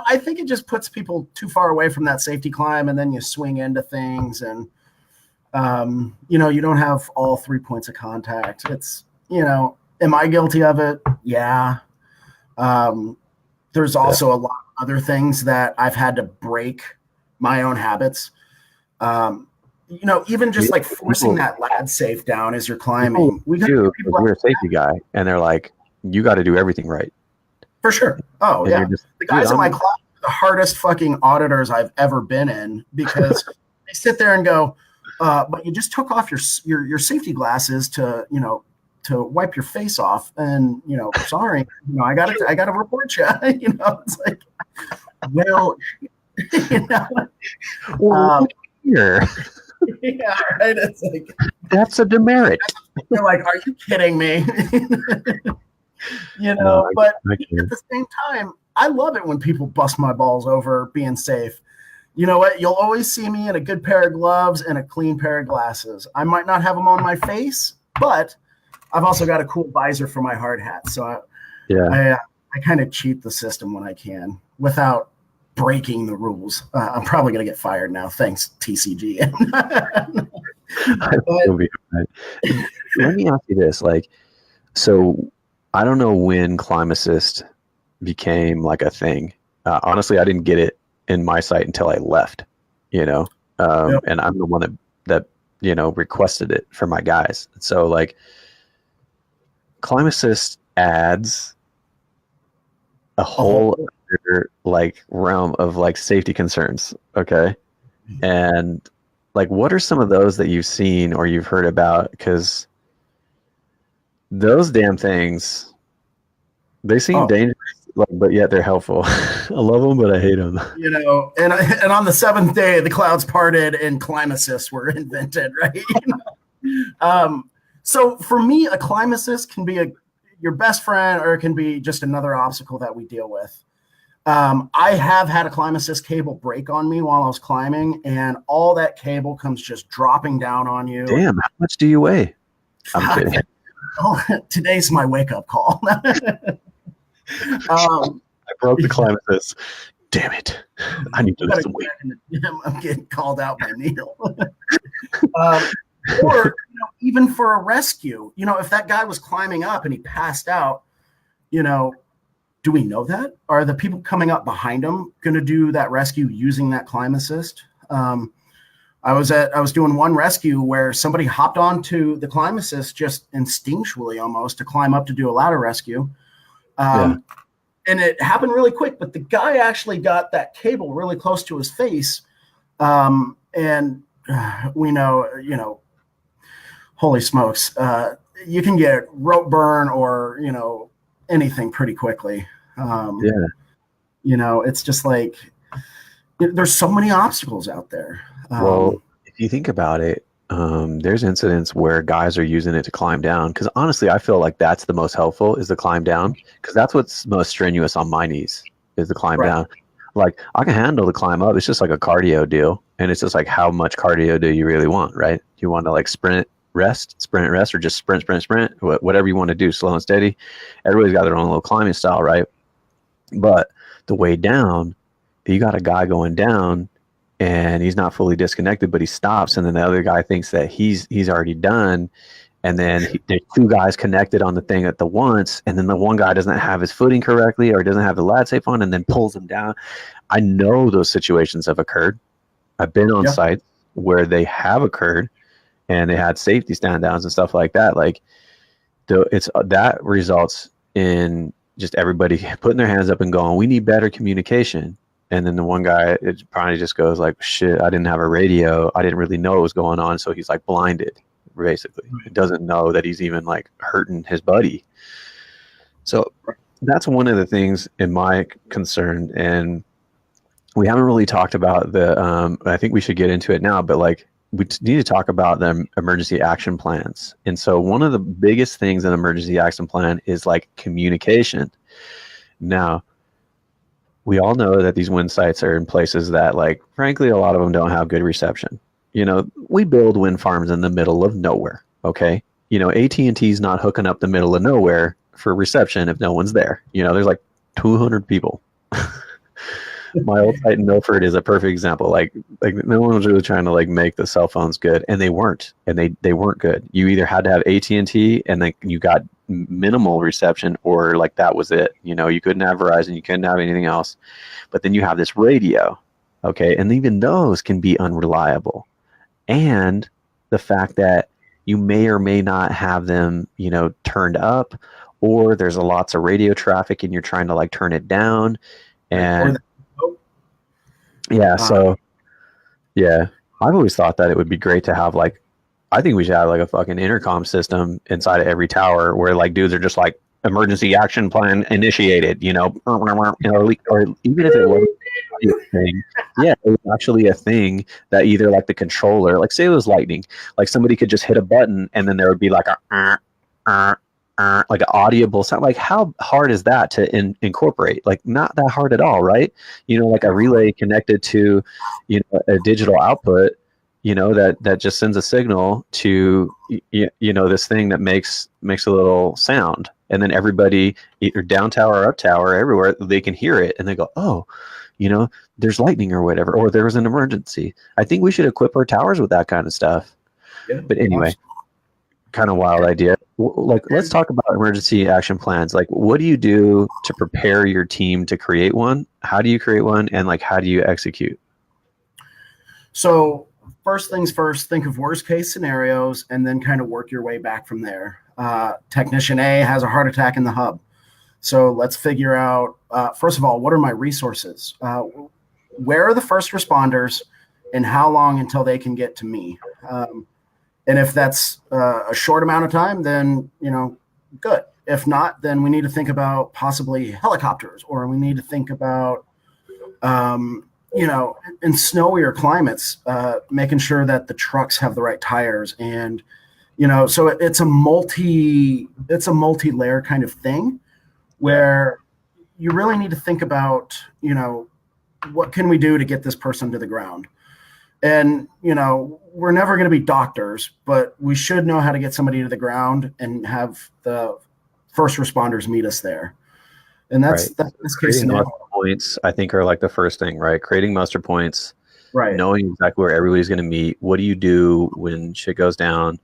I think it just puts people too far away from that safety climb, and then you swing into things, and you don't have all 3 points of contact. It's am I guilty of it? Yeah. There's also a lot of other things that I've had to break my own habits. Even just like forcing that lad safe down as you're climbing. We're a safety guy, and they're like, you got to do everything right. For sure. Oh, and yeah. The guys in my class are the hardest fucking auditors I've ever been in, because they sit there and go, but you just took off your safety glasses to wipe your face off, and sorry, I gotta report you. It's like, well, here. Yeah, right. It's like, that's a demerit. You're like, are you kidding me? No, but at the same time, I love it when people bust my balls over being safe. You know what? You'll always see me in a good pair of gloves and a clean pair of glasses. I might not have them on my face, but I've also got a cool visor for my hard hat. So I kind of cheat the system when I can without breaking the rules. I'm probably going to get fired now. Thanks, TCG. Let me ask you this. So I don't know when Climb Assist became like a thing. Honestly, I didn't get it in my site until I left, and I'm the one that requested it for my guys. So Climb Assist adds a whole other realm of safety concerns. Okay. And what are some of those that you've seen or you've heard about? Because those damn things, they seem dangerous, but yet they're helpful. I love them, but I hate them. And on the seventh day, the clouds parted and Climb Assists were invented, right? So for me, a Climb Assist can be your best friend, or it can be just another obstacle that we deal with. I have had a Climb Assist cable break on me while I was climbing, and all that cable comes just dropping down on you. Damn, how much do you weigh? I'm kidding. Oh, today's my wake-up call. I broke the Climb Assist. Damn it. I need to lose some weight. I'm getting called out by Neil. Or even for a rescue, if that guy was climbing up and he passed out, do we know that? Are the people coming up behind him going to do that rescue using that Climb Assist? I was doing one rescue where somebody hopped onto the Climb Assist just instinctually almost to climb up to do a ladder rescue. And it happened really quick, but the guy actually got that cable really close to his face. And we know, holy smokes, you can get rope burn or, anything pretty quickly. It's just there's so many obstacles out there. Well, if you think about it, there's incidents where guys are using it to climb down. Because honestly, I feel like that's the most helpful is the climb down. Because that's what's most strenuous on my knees is the climb down. Like I can handle the climb up. It's just like a cardio deal. And it's just like how much cardio do you really want, right? Do you want to like sprint, rest, or just sprint, whatever you want to do, slow and steady. Everybody's got their own little climbing style, right? But the way down, you got a guy going down and he's not fully disconnected, but he stops, and then the other guy thinks that he's already done, and then there's two guys connected on the thing at the once, and then the one guy doesn't have his footing correctly or doesn't have the lad safe on, and then pulls him down. I know those situations have occurred. I've been on sites where they have occurred, and they had safety stand downs and stuff like that. Like, that results in just everybody putting their hands up and going, "We need better communication." And then the one guy, it probably just goes like, "Shit, I didn't have a radio. I didn't really know what was going on." So he's like blinded, basically. He doesn't know that he's even like hurting his buddy. So that's one of the things in my concern. And we haven't really talked about I think we should get into it now, but like we need to talk about the emergency action plans. And so one of the biggest things in emergency action plan is like communication. Now, we all know that these wind sites are in places that, like, frankly, a lot of them don't have good reception. You know, we build wind farms in the middle of nowhere. Okay. You know, AT&T's not hooking up the middle of nowhere for reception if no one's there. You know, there's like 200 people. My old site in Milford is a perfect example. Like no one was really trying to like make the cell phones good, and they weren't, and they weren't good. You either had to have AT&T, and then you got minimal reception, or like that was it. You know, you couldn't have Verizon, you couldn't have anything else. But then you have this radio, okay, and even those can be unreliable. And the fact that you may or may not have them, you know, turned up, or there's lots of radio traffic and you're trying to like turn it down, and so I've always thought that it would be great to have like, I think we should have like a fucking intercom system inside of every tower where like dudes are just like, emergency action plan initiated, you know, or even if it wasn't a thing, it was actually a thing that either like the controller, like say it was lightning, like somebody could just hit a button and then there would be like like an audible sound. Like how hard is that to incorporate? Like not that hard at all, right? You know, like a relay connected to, you know, a digital output, you know, that just sends a signal to, you know, this thing that makes a little sound. And then everybody, either down tower or up tower, everywhere, they can hear it. And they go, oh, you know, there's lightning or whatever, or there was an emergency. I think we should equip our towers with that kind of stuff. Yeah, but anyway, kind of wild idea. Like, let's talk about emergency action plans. Like, what do you do to prepare your team to create one? How do you create one? And like, how do you execute? So first things first, think of worst case scenarios and then kind of work your way back from there. Technician A has a heart attack in the hub. So let's figure out, first of all, what are my resources? Where are the first responders and how long until they can get to me? And if that's a short amount of time, then, you know, good. If not, then we need to think about possibly helicopters, or we need to think about, you know, in snowier climates, making sure that the trucks have the right tires. And, you know, so it's a multi-layer kind of thing where you really need to think about, you know, what can we do to get this person to the ground? And, you know, we're never going to be doctors, but we should know how to get somebody to the ground and have the first responders meet us there. And that's case scenario. Points, I think, are like the first thing, right? Creating muster points, right? Knowing exactly where everybody's going to meet. What do you do when shit goes down?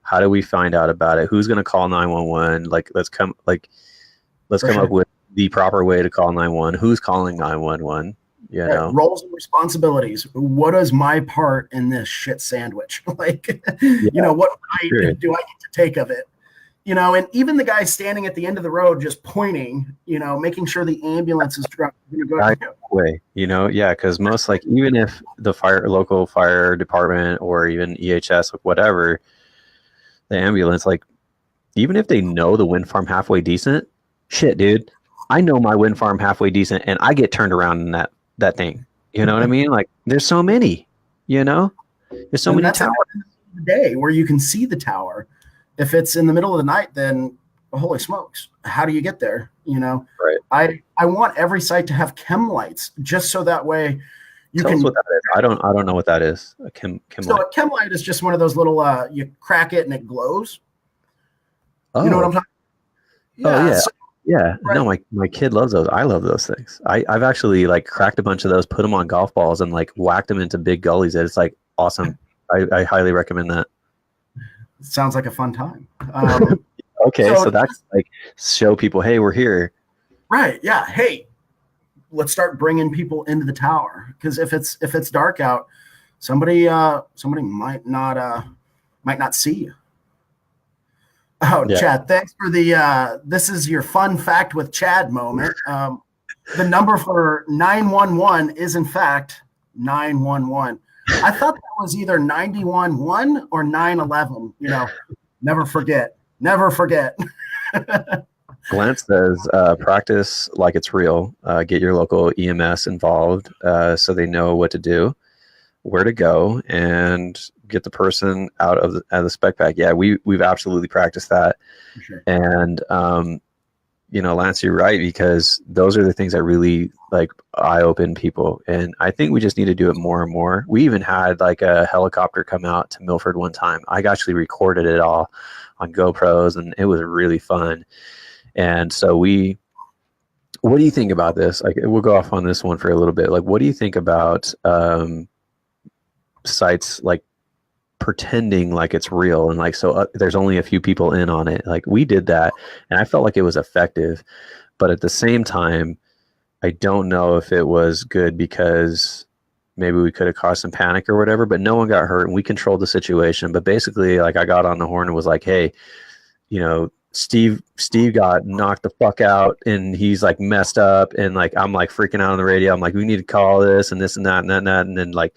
How do we find out about it? Who's going to call 911? Like, let's come up with the proper way to call 911. Who's calling 911? You know, roles and responsibilities. What is my part in this shit sandwich? Like, you know, what do I get to take of it? You know, and even the guy standing at the end of the road just pointing, you know, making sure the ambulance is going to go way, you know, because most, like, even if the local fire department or even EHS, like whatever, the ambulance, like, even if they know the wind farm halfway decent, shit, dude, I know my wind farm halfway decent, and I get turned around in that thing. You know what I mean? Like, there's so many, you know, there's so many towers. the day where you can see the tower. If it's in the middle of the night, then holy smokes, how do you get there? Right. I want every site to have chem lights, just so that way Tell us what that is. I don't know what that is. A chem light. A chem light is just one of those little you crack it and it glows. Oh. You know what I'm talking about? Oh yeah. Yeah. Right. No, my kid loves those. I love those things. I've actually like cracked a bunch of those, put them on golf balls, and like whacked them into big gullies. It's like awesome. I highly recommend that. Sounds like a fun time. Okay, so that's like show people, hey, we're here. Right. Yeah. Hey, let's start bringing people into the tower, because if it's dark out, somebody might not see you. Oh, yeah. Chad, thanks for the this is your fun fact with Chad moment. The number for 911 is in fact 911. I thought that was either 911 or 911. Never forget. Never forget. Glenn says, practice like it's real. Get your local EMS involved so they know what to do, where to go, and get the person out of the spec pack. Yeah, we've absolutely practiced that. For sure. And Lance, you're right, because those are the things that really like eye-open people. And I think we just need to do it more and more. We even had like a helicopter come out to Milford one time. I actually recorded it all on GoPros, and it was really fun. And so what do you think about this? Like, we'll go off on this one for a little bit. Like, what do you think about sites like pretending like it's real, and like, so there's only a few people in on it? Like, we did that, and I felt like it was effective, but at the same time, I don't know if it was good, because maybe we could have caused some panic or whatever, but no one got hurt and we controlled the situation. But basically, like, I got on the horn and was like, hey, Steve got knocked the fuck out and he's like messed up, and like I'm like freaking out on the radio. I'm like, we need to call this and this and that and that and that, and then like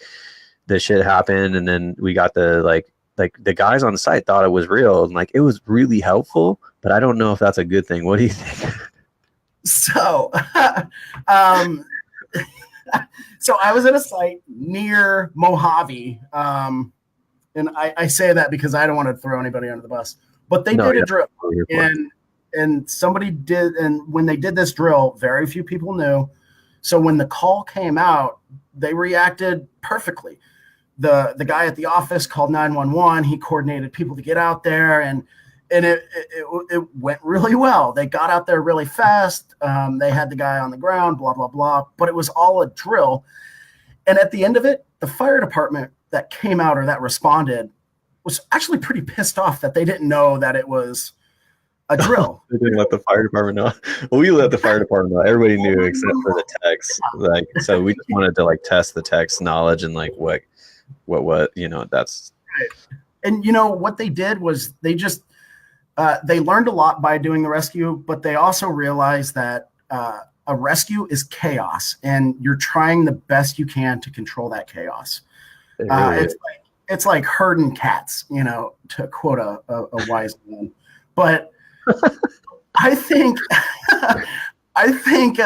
this shit happened, and then we got the like the guys on the site thought it was real, and like it was really helpful, but I don't know if that's a good thing. What do you think? So so I was at a site near Mojave, and I say that because I don't want to throw anybody under the bus. But they did a drill, and somebody did, and when they did this drill, very few people knew. So when the call came out, they reacted perfectly. The guy at the office called 911. He coordinated people to get out there, and it went really well. They got out there really fast. They had the guy on the ground, blah, blah, blah. But it was all a drill. And at the end of it, the fire department that came out or that responded was actually pretty pissed off that they didn't know that it was a drill. They didn't let the fire department know. Well, we let the fire department know. Everybody knew except for the techs. Like, so we just wanted to like test the tech's knowledge and like what that's right. And what they did was they just they learned a lot by doing the rescue, but they also realized that a rescue is chaos, and you're trying the best you can to control that chaos. It's like herding cats, to quote a wise man. But I think I think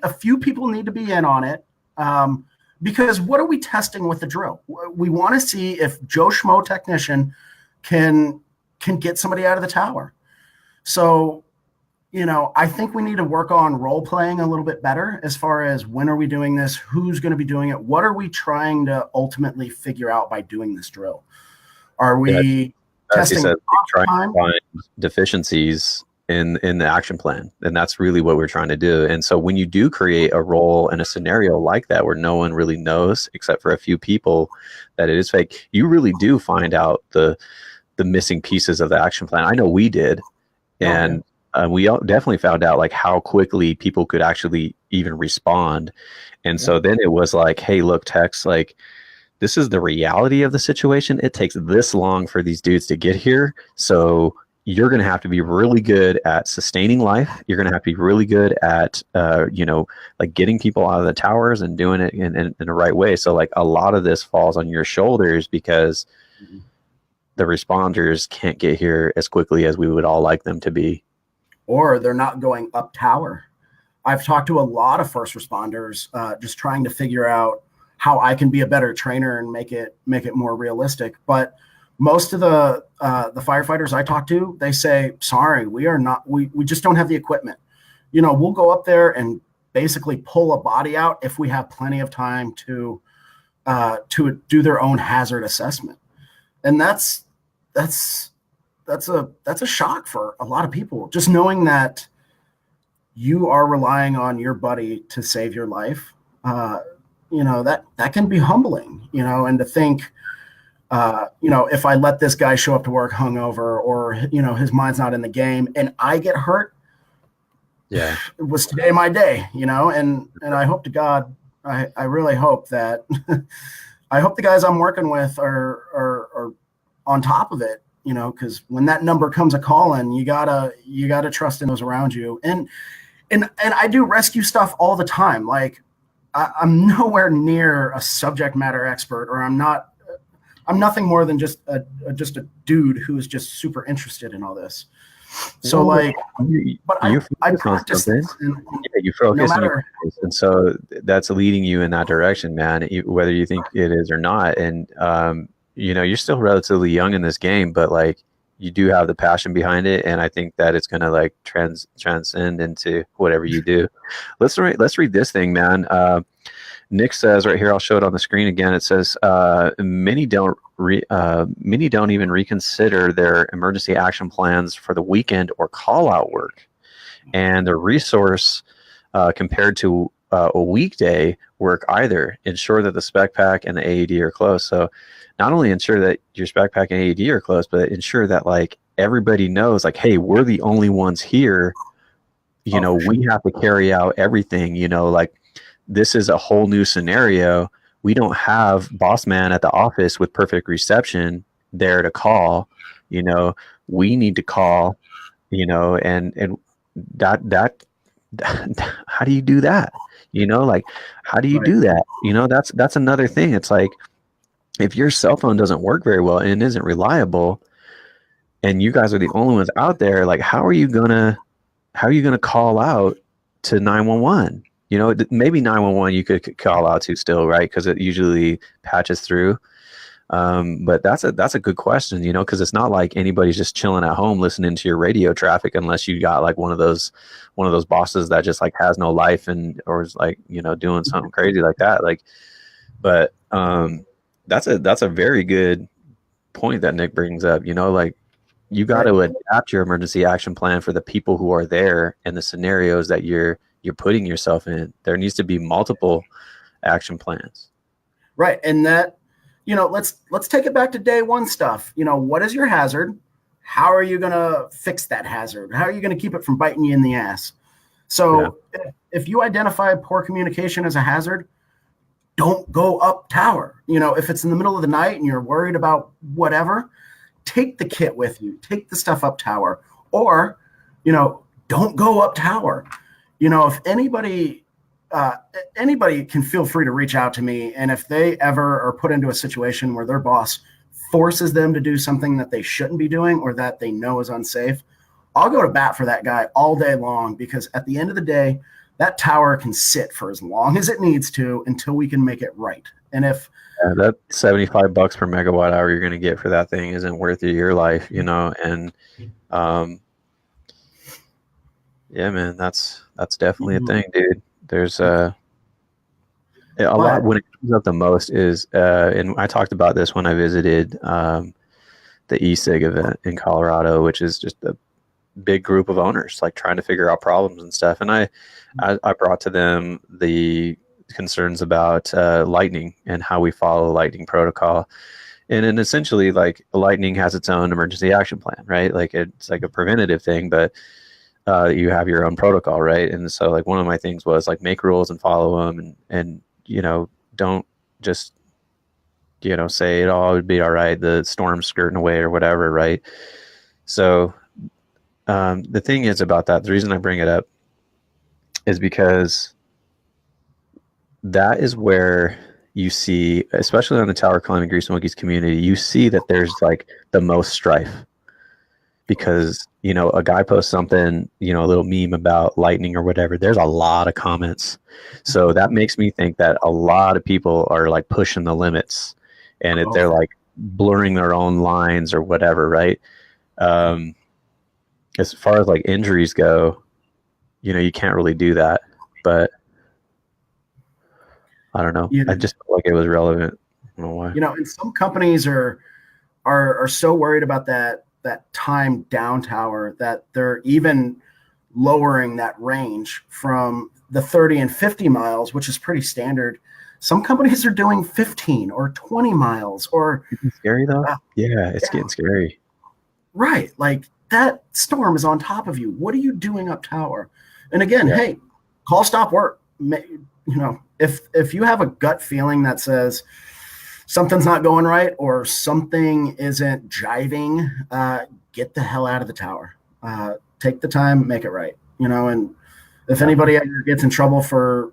a few people need to be in on it, because what are we testing with the drill? We want to see if Joe Schmo technician can get somebody out of the tower. So, I think we need to work on role playing a little bit better as far as when are we doing this, who's going to be doing it, what are we trying to ultimately figure out by doing this drill? Are we testing trying to find deficiencies in the action plan? And that's really what we're trying to do. And so when you do create a role in a scenario like that where no one really knows except for a few people that it is fake, you really do find out the missing pieces of the action plan. I know we did. And we definitely found out like how quickly people could actually even respond. And so then it was like, hey, look, Tex, like, this is the reality of the situation. It takes this long for these dudes to get here. So you're going to have to be really good at sustaining life. You're going to have to be really good at, like getting people out of the towers and doing it in the right way. So like a lot of this falls on your shoulders because the responders can't get here as quickly as we would all like them to be. Or they're not going up tower. I've talked to a lot of first responders just trying to figure out how I can be a better trainer and make it more realistic. But most of the firefighters I talk to, they say, sorry, we just don't have the equipment. We'll go up there and basically pull a body out if we have plenty of time to do their own hazard assessment. And that's a shock for a lot of people, just knowing that you are relying on your buddy to save your life. That can be humbling, and to think, if I let this guy show up to work hungover, or, his mind's not in the game and I get hurt. Yeah. It was today my day, and I hope to God, I really hope that I hope the guys I'm working with are on top of it, because when that number comes a calling, you gotta trust in those around you. And I do rescue stuff all the time. Like, I'm nowhere near a subject matter expert, or I'm nothing more than just a dude who is just super interested in all this. So, like, I practice this. You focus, and so that's leading you in that direction, man, whether you think it is or not. And, you're still relatively young in this game, but like, you do have the passion behind it. And I think that it's going to like transcend into whatever you do. Let's read this thing, man. Nick says right here, I'll show it on the screen again. It says, many don't even reconsider their emergency action plans for the weekend or call out work, and the resource compared to a weekday work either. Ensure that the spec pack and the AED are close. So not only ensure that your spec pack and AED are close, but ensure that like everybody knows, like, hey, we're the only ones here. We have to carry out everything, like, this is a whole new scenario. We don't have boss man at the office with perfect reception there to call. We need to call, and that how do you do that? Like, how do you do that? That's another thing. It's like, if your cell phone doesn't work very well and isn't reliable, and you guys are the only ones out there, like, how are you gonna call out to 911? Maybe 911 you could call out to still, right? Because it usually patches through. But that's a good question, because it's not like anybody's just chilling at home listening to your radio traffic, unless you got like one of those bosses that just like has no life or is like, doing something crazy like that. Like, but that's a very good point that Nick brings up. Like, you got to adapt your emergency action plan for the people who are there and the scenarios that you're putting yourself in. There needs to be multiple action plans. Right. And that, let's take it back to day one stuff. What is your hazard? How are you going to fix that hazard? How are you going to keep it from biting you in the ass? So if you identify poor communication as a hazard, don't go up tower. If it's in the middle of the night and you're worried about whatever, take the kit with you, take the stuff up tower, or, don't go up tower. If anybody can feel free to reach out to me. And if they ever are put into a situation where their boss forces them to do something that they shouldn't be doing or that they know is unsafe, I'll go to bat for that guy all day long, because at the end of the day, that tower can sit for as long as it needs to until we can make it right. And if that $75 per megawatt hour you're going to get for that thing isn't worth your life, and yeah, man, that's definitely a thing, dude. There's a lot when it comes up the most is, and I talked about this when I visited the e-cig event in Colorado, which is just a big group of owners like trying to figure out problems and stuff. And I brought to them the concerns about lightning and how we follow lightning protocol. And then essentially, like, lightning has its own emergency action plan, right? Like, it's like a preventative thing, but you have your own protocol, right? And so, like, one of my things was like, make rules and follow them, and don't just say it all would be all right, the storm's skirting away or whatever, right? So the thing is about that, the reason I bring it up is because that is where you see, especially on the tower climbing Grease Monkeys community, you see that there's like the most strife. because, you know, a guy posts something, you know, a little meme about lightning or whatever, there's a lot of comments. So that makes me think that a lot of people are like pushing the limits, and they're like blurring their own lines or whatever, right? As far as like injuries go, you know, you can't really do that, but I don't know. I just felt like it was relevant. I don't know why. You know, and some companies are so worried about that time down tower that they're even lowering that range from the 30 and 50 miles, which is pretty standard. Some companies are doing 15 or 20 miles or it's scary though. Yeah, it's getting scary. Right. Like that storm is on top of you. What are you doing up tower? And again, hey, call stop work. You know, if you have a gut feeling that says something's not going right or something isn't jiving, get the hell out of the tower. Take the time, make it right. You know, and if anybody ever gets in trouble for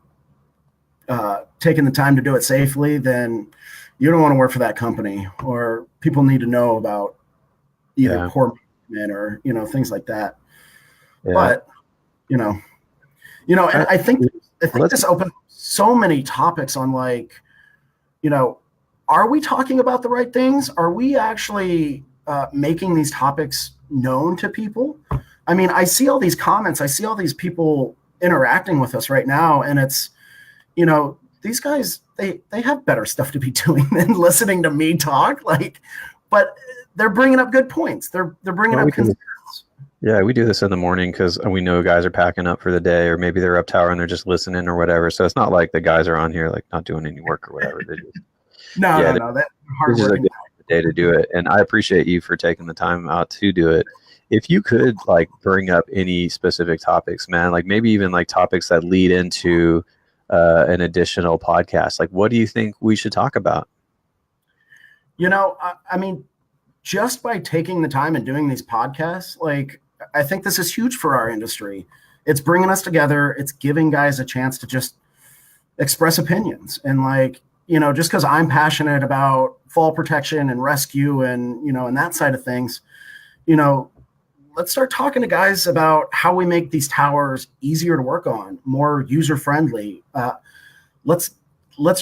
taking the time to do it safely, then you don't want to work for that company, or people need to know about either poor management or, you know, things like that. Yeah. But, you know, and I think this opens so many topics on, like, you know, are we talking about the right things? Are we actually making these topics known to people? I mean, I see all these comments. I see all these people interacting with us right now. And it's, you know, these guys, they have better stuff to be doing than listening to me talk. Like, but they're bringing up good points. They're bringing up concerns. Yeah, we do this in the morning because we know guys are packing up for the day, or maybe they're up tower and they're just listening or whatever. So it's not like the guys are on here like not doing any work or whatever. They just, no. That's hard work. Day to do it, and I appreciate you for taking the time out to do it. If you could like bring up any specific topics, man, like maybe even like topics that lead into an additional podcast, like what do you think we should talk about? You know, I mean, just by taking the time and doing these podcasts, like, I think this is huge for our industry. It's bringing us together. It's giving guys a chance to just express opinions. And, like, you know, just because I'm passionate about fall protection and rescue and, you know, and that side of things, you know, let's start talking to guys about how we make these towers easier to work on, more user-friendly. Let's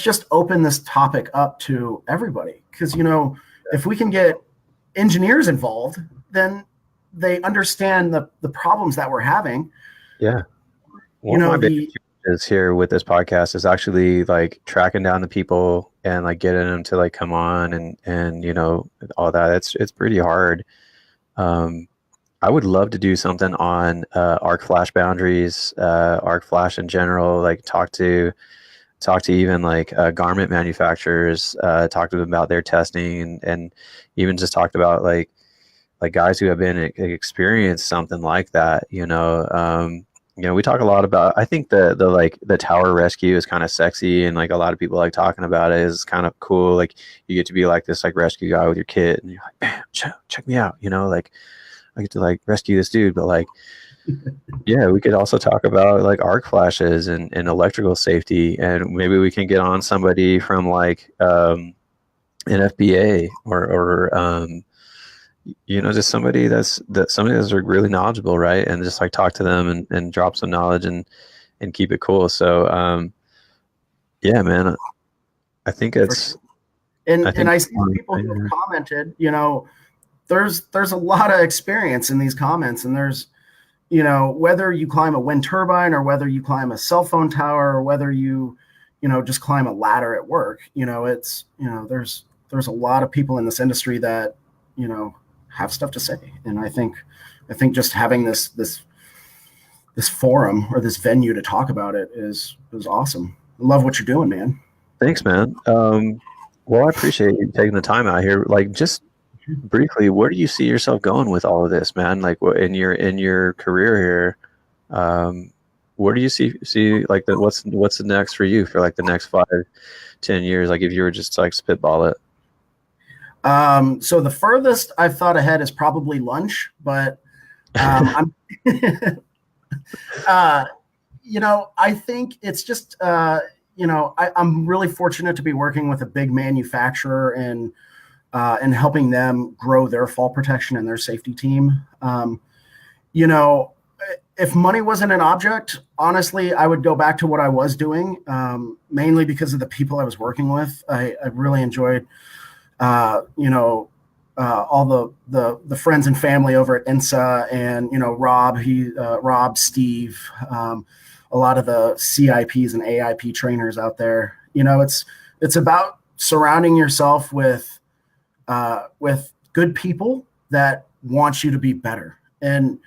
just open this topic up to everybody. Because, you know, if we can get engineers involved, then they understand the problems that we're having. Yeah. One of my big challenges here with this podcast is actually like tracking down the people and like getting them to like come on and you know, all that. It's pretty hard. I would love to do something on arc flash boundaries, arc flash in general, like talk to even like garment manufacturers, talk to them about their testing, and even just talked about like guys who have been experienced something like that. You know, we talk a lot about. I think the tower rescue is kind of sexy, and like a lot of people like talking about it. Is kind of cool. Like you get to be like this like rescue guy with your kit, and you're like, bam, check me out. You know, like I get to like rescue this dude, but like. Yeah, we could also talk about like arc flashes and electrical safety, and maybe we can get on somebody from like an FBA or you know, just somebody that's really knowledgeable, right? And just like talk to them and drop some knowledge and keep it cool. So yeah, man, I think it's and I see people who have commented, you know, there's a lot of experience in these comments, and there's, you know, whether you climb a wind turbine or whether you climb a cell phone tower or whether you know, just climb a ladder at work, you know, it's, you know, there's a lot of people in this industry that, you know, have stuff to say. And I think just having this forum or this venue to talk about it is awesome. I love what you're doing, man. Thanks, man. Well, I appreciate you taking the time out here. Like, just briefly, where do you see yourself going with all of this, man? Like, in your career here, where do you see like what's the next for you for like the next 5-10 years? Like, if you were just to, like, spitball it. So the furthest I've thought ahead is probably lunch, but I'm, you know, I think it's just, you know, I'm really fortunate to be working with a big manufacturer, and and helping them grow their fall protection and their safety team. You know, if money wasn't an object, honestly, I would go back to what I was doing, mainly because of the people I was working with. I really enjoyed, you know, all the friends and family over at INSA, and, you know, Rob, Steve, a lot of the CIPs and AIP trainers out there. You know, it's about surrounding yourself with good people that want you to be better. And,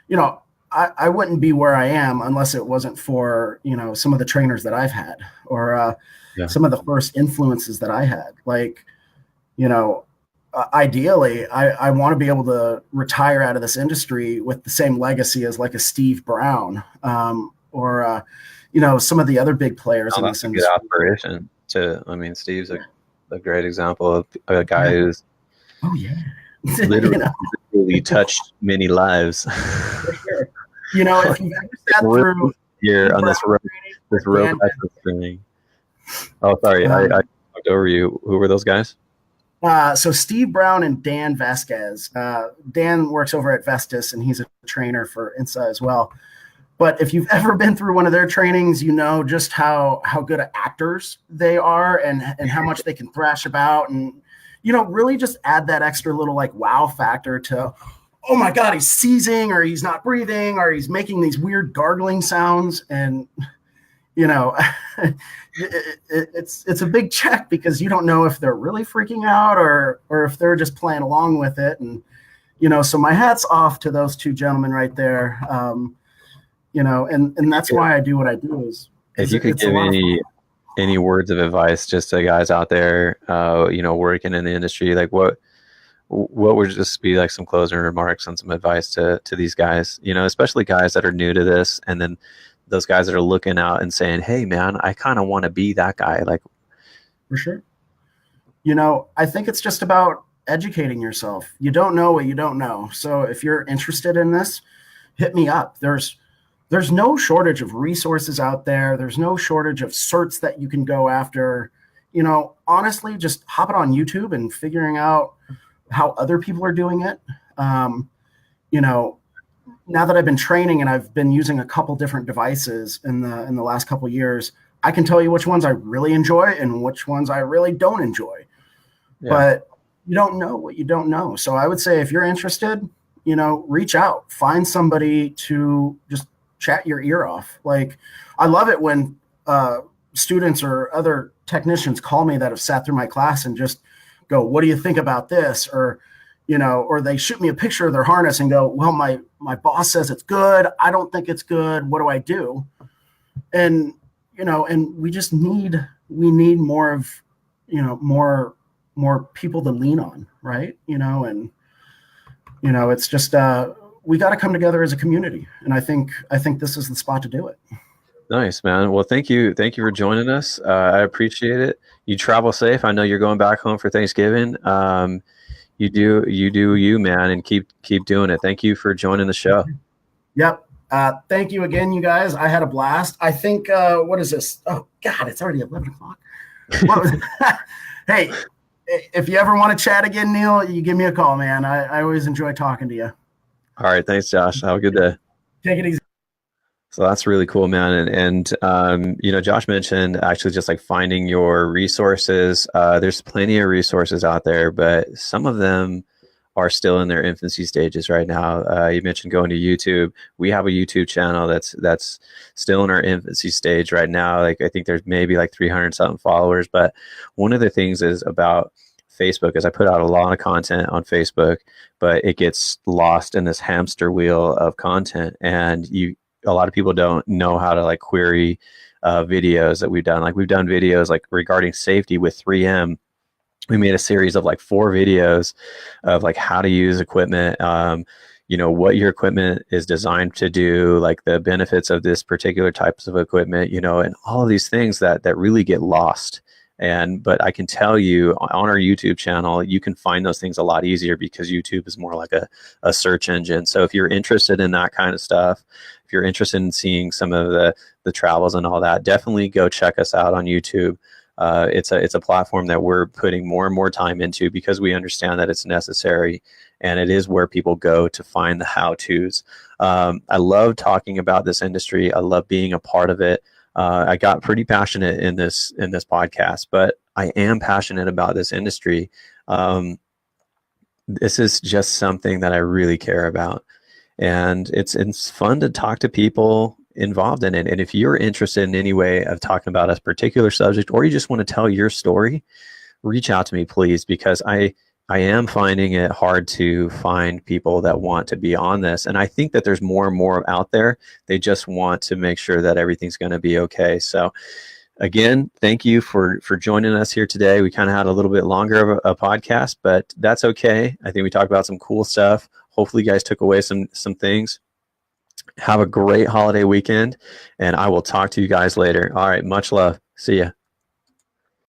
you know, I wouldn't be where I am unless it wasn't for, you know, some of the trainers that I've had, or some of the first influences that I had. Like, you know, ideally, I want to be able to retire out of this industry with the same legacy as like a Steve Brown, or you know, some of the other big players in this industry. Good aspiration to. I mean, Steve's a great example of a guy who's literally, literally touched many lives. For sure. You know, if you've ever sat through here on this rope thing. Oh, sorry, I talked over you. Who were those guys? So Steve Brown and Dan Vasquez. Dan works over at Vestas, and he's a trainer for INSA as well. But if you've ever been through one of their trainings, you know just how good of actors they are, and how much they can thrash about, and, you know, really just add that extra little like wow factor to, oh my God, he's seizing, or he's not breathing, or he's making these weird gargling sounds. And, you know, it's a big check, because you don't know if they're really freaking out or if they're just playing along with it. And, you know, so my hat's off to those two gentlemen right there. You know, and that's why I do what I do. If you could give any words of advice just to guys out there, you know, working in the industry, like what would just be like some closing remarks and some advice to these guys, you know, especially guys that are new to this, and then those guys that are looking out and saying, hey man, I kind of want to be that guy. Like, for sure. You know, I think it's just about educating yourself. You don't know what you don't know. So if you're interested in this, hit me up. There's no shortage of resources out there. There's no shortage of certs that you can go after. You know, honestly, just hopping on YouTube and figuring out how other people are doing it. You know, now that I've been training and I've been using a couple different devices in the last couple of years, I can tell you which ones I really enjoy and which ones I really don't enjoy. Yeah. But you don't know what you don't know. So I would say, if you're interested, you know, reach out, find somebody to just chat your ear off. Like, I love it when students or other technicians call me that have sat through my class and just go, what do you think about this? Or, you know, or they shoot me a picture of their harness and go, well, my boss says it's good. I don't think it's good. What do I do? And, you know, and we need more of, you know, more people to lean on. Right. You know, and, you know, it's just, we got to come together as a community. And I think this is the spot to do it. Nice, man. Well, thank you for joining us. I appreciate it. You travel safe. I know you're going back home for Thanksgiving. You do you, man, and keep doing it. Thank you for joining the show. Yep. Thank you again, you guys. I had a blast. I think, what is this? Oh God, it's already 11 o'clock. Hey, if you ever want to chat again, Neil, you give me a call, man. I always enjoy talking to you. All right. Thanks, Josh. Have a good day. Take it easy. So that's really cool, man. And you know, Josh mentioned actually just like finding your resources. There's plenty of resources out there, but some of them are still in their infancy stages right now. You mentioned going to YouTube. We have a YouTube channel that's still in our infancy stage right now. Like, I think there's maybe like 300 something followers. But one of the things is about Facebook is I put out a lot of content on Facebook, but it gets lost in this hamster wheel of content, and a lot of people don't know how to like query videos that we've done. Like, we've done videos like regarding safety with 3M. We made a series of like 4 videos of like how to use equipment, you know, what your equipment is designed to do, like the benefits of this particular types of equipment, you know, and all of these things that really get lost. But I can tell you, on our YouTube channel, you can find those things a lot easier, because YouTube is more like a search engine. So if you're interested in that kind of stuff, if you're interested in seeing some of the travels and all that, definitely go check us out on YouTube. It's a platform that we're putting more and more time into because we understand that it's necessary, and it is where people go to find the how-tos. I love talking about this industry. I love being a part of it. I got pretty passionate in this podcast, but I am passionate about this industry. This is just something that I really care about, and it's fun to talk to people involved in it. And if you're interested in any way of talking about a particular subject, or you just want to tell your story, reach out to me, please, because I am finding it hard to find people that want to be on this. And I think that there's more and more out there. They just want to make sure that everything's going to be okay. So again, thank you for joining us here today. We kind of had a little bit longer of a podcast, but that's okay. I think we talked about some cool stuff. Hopefully you guys took away some things. Have a great holiday weekend, and I will talk to you guys later. All right, much love. See ya.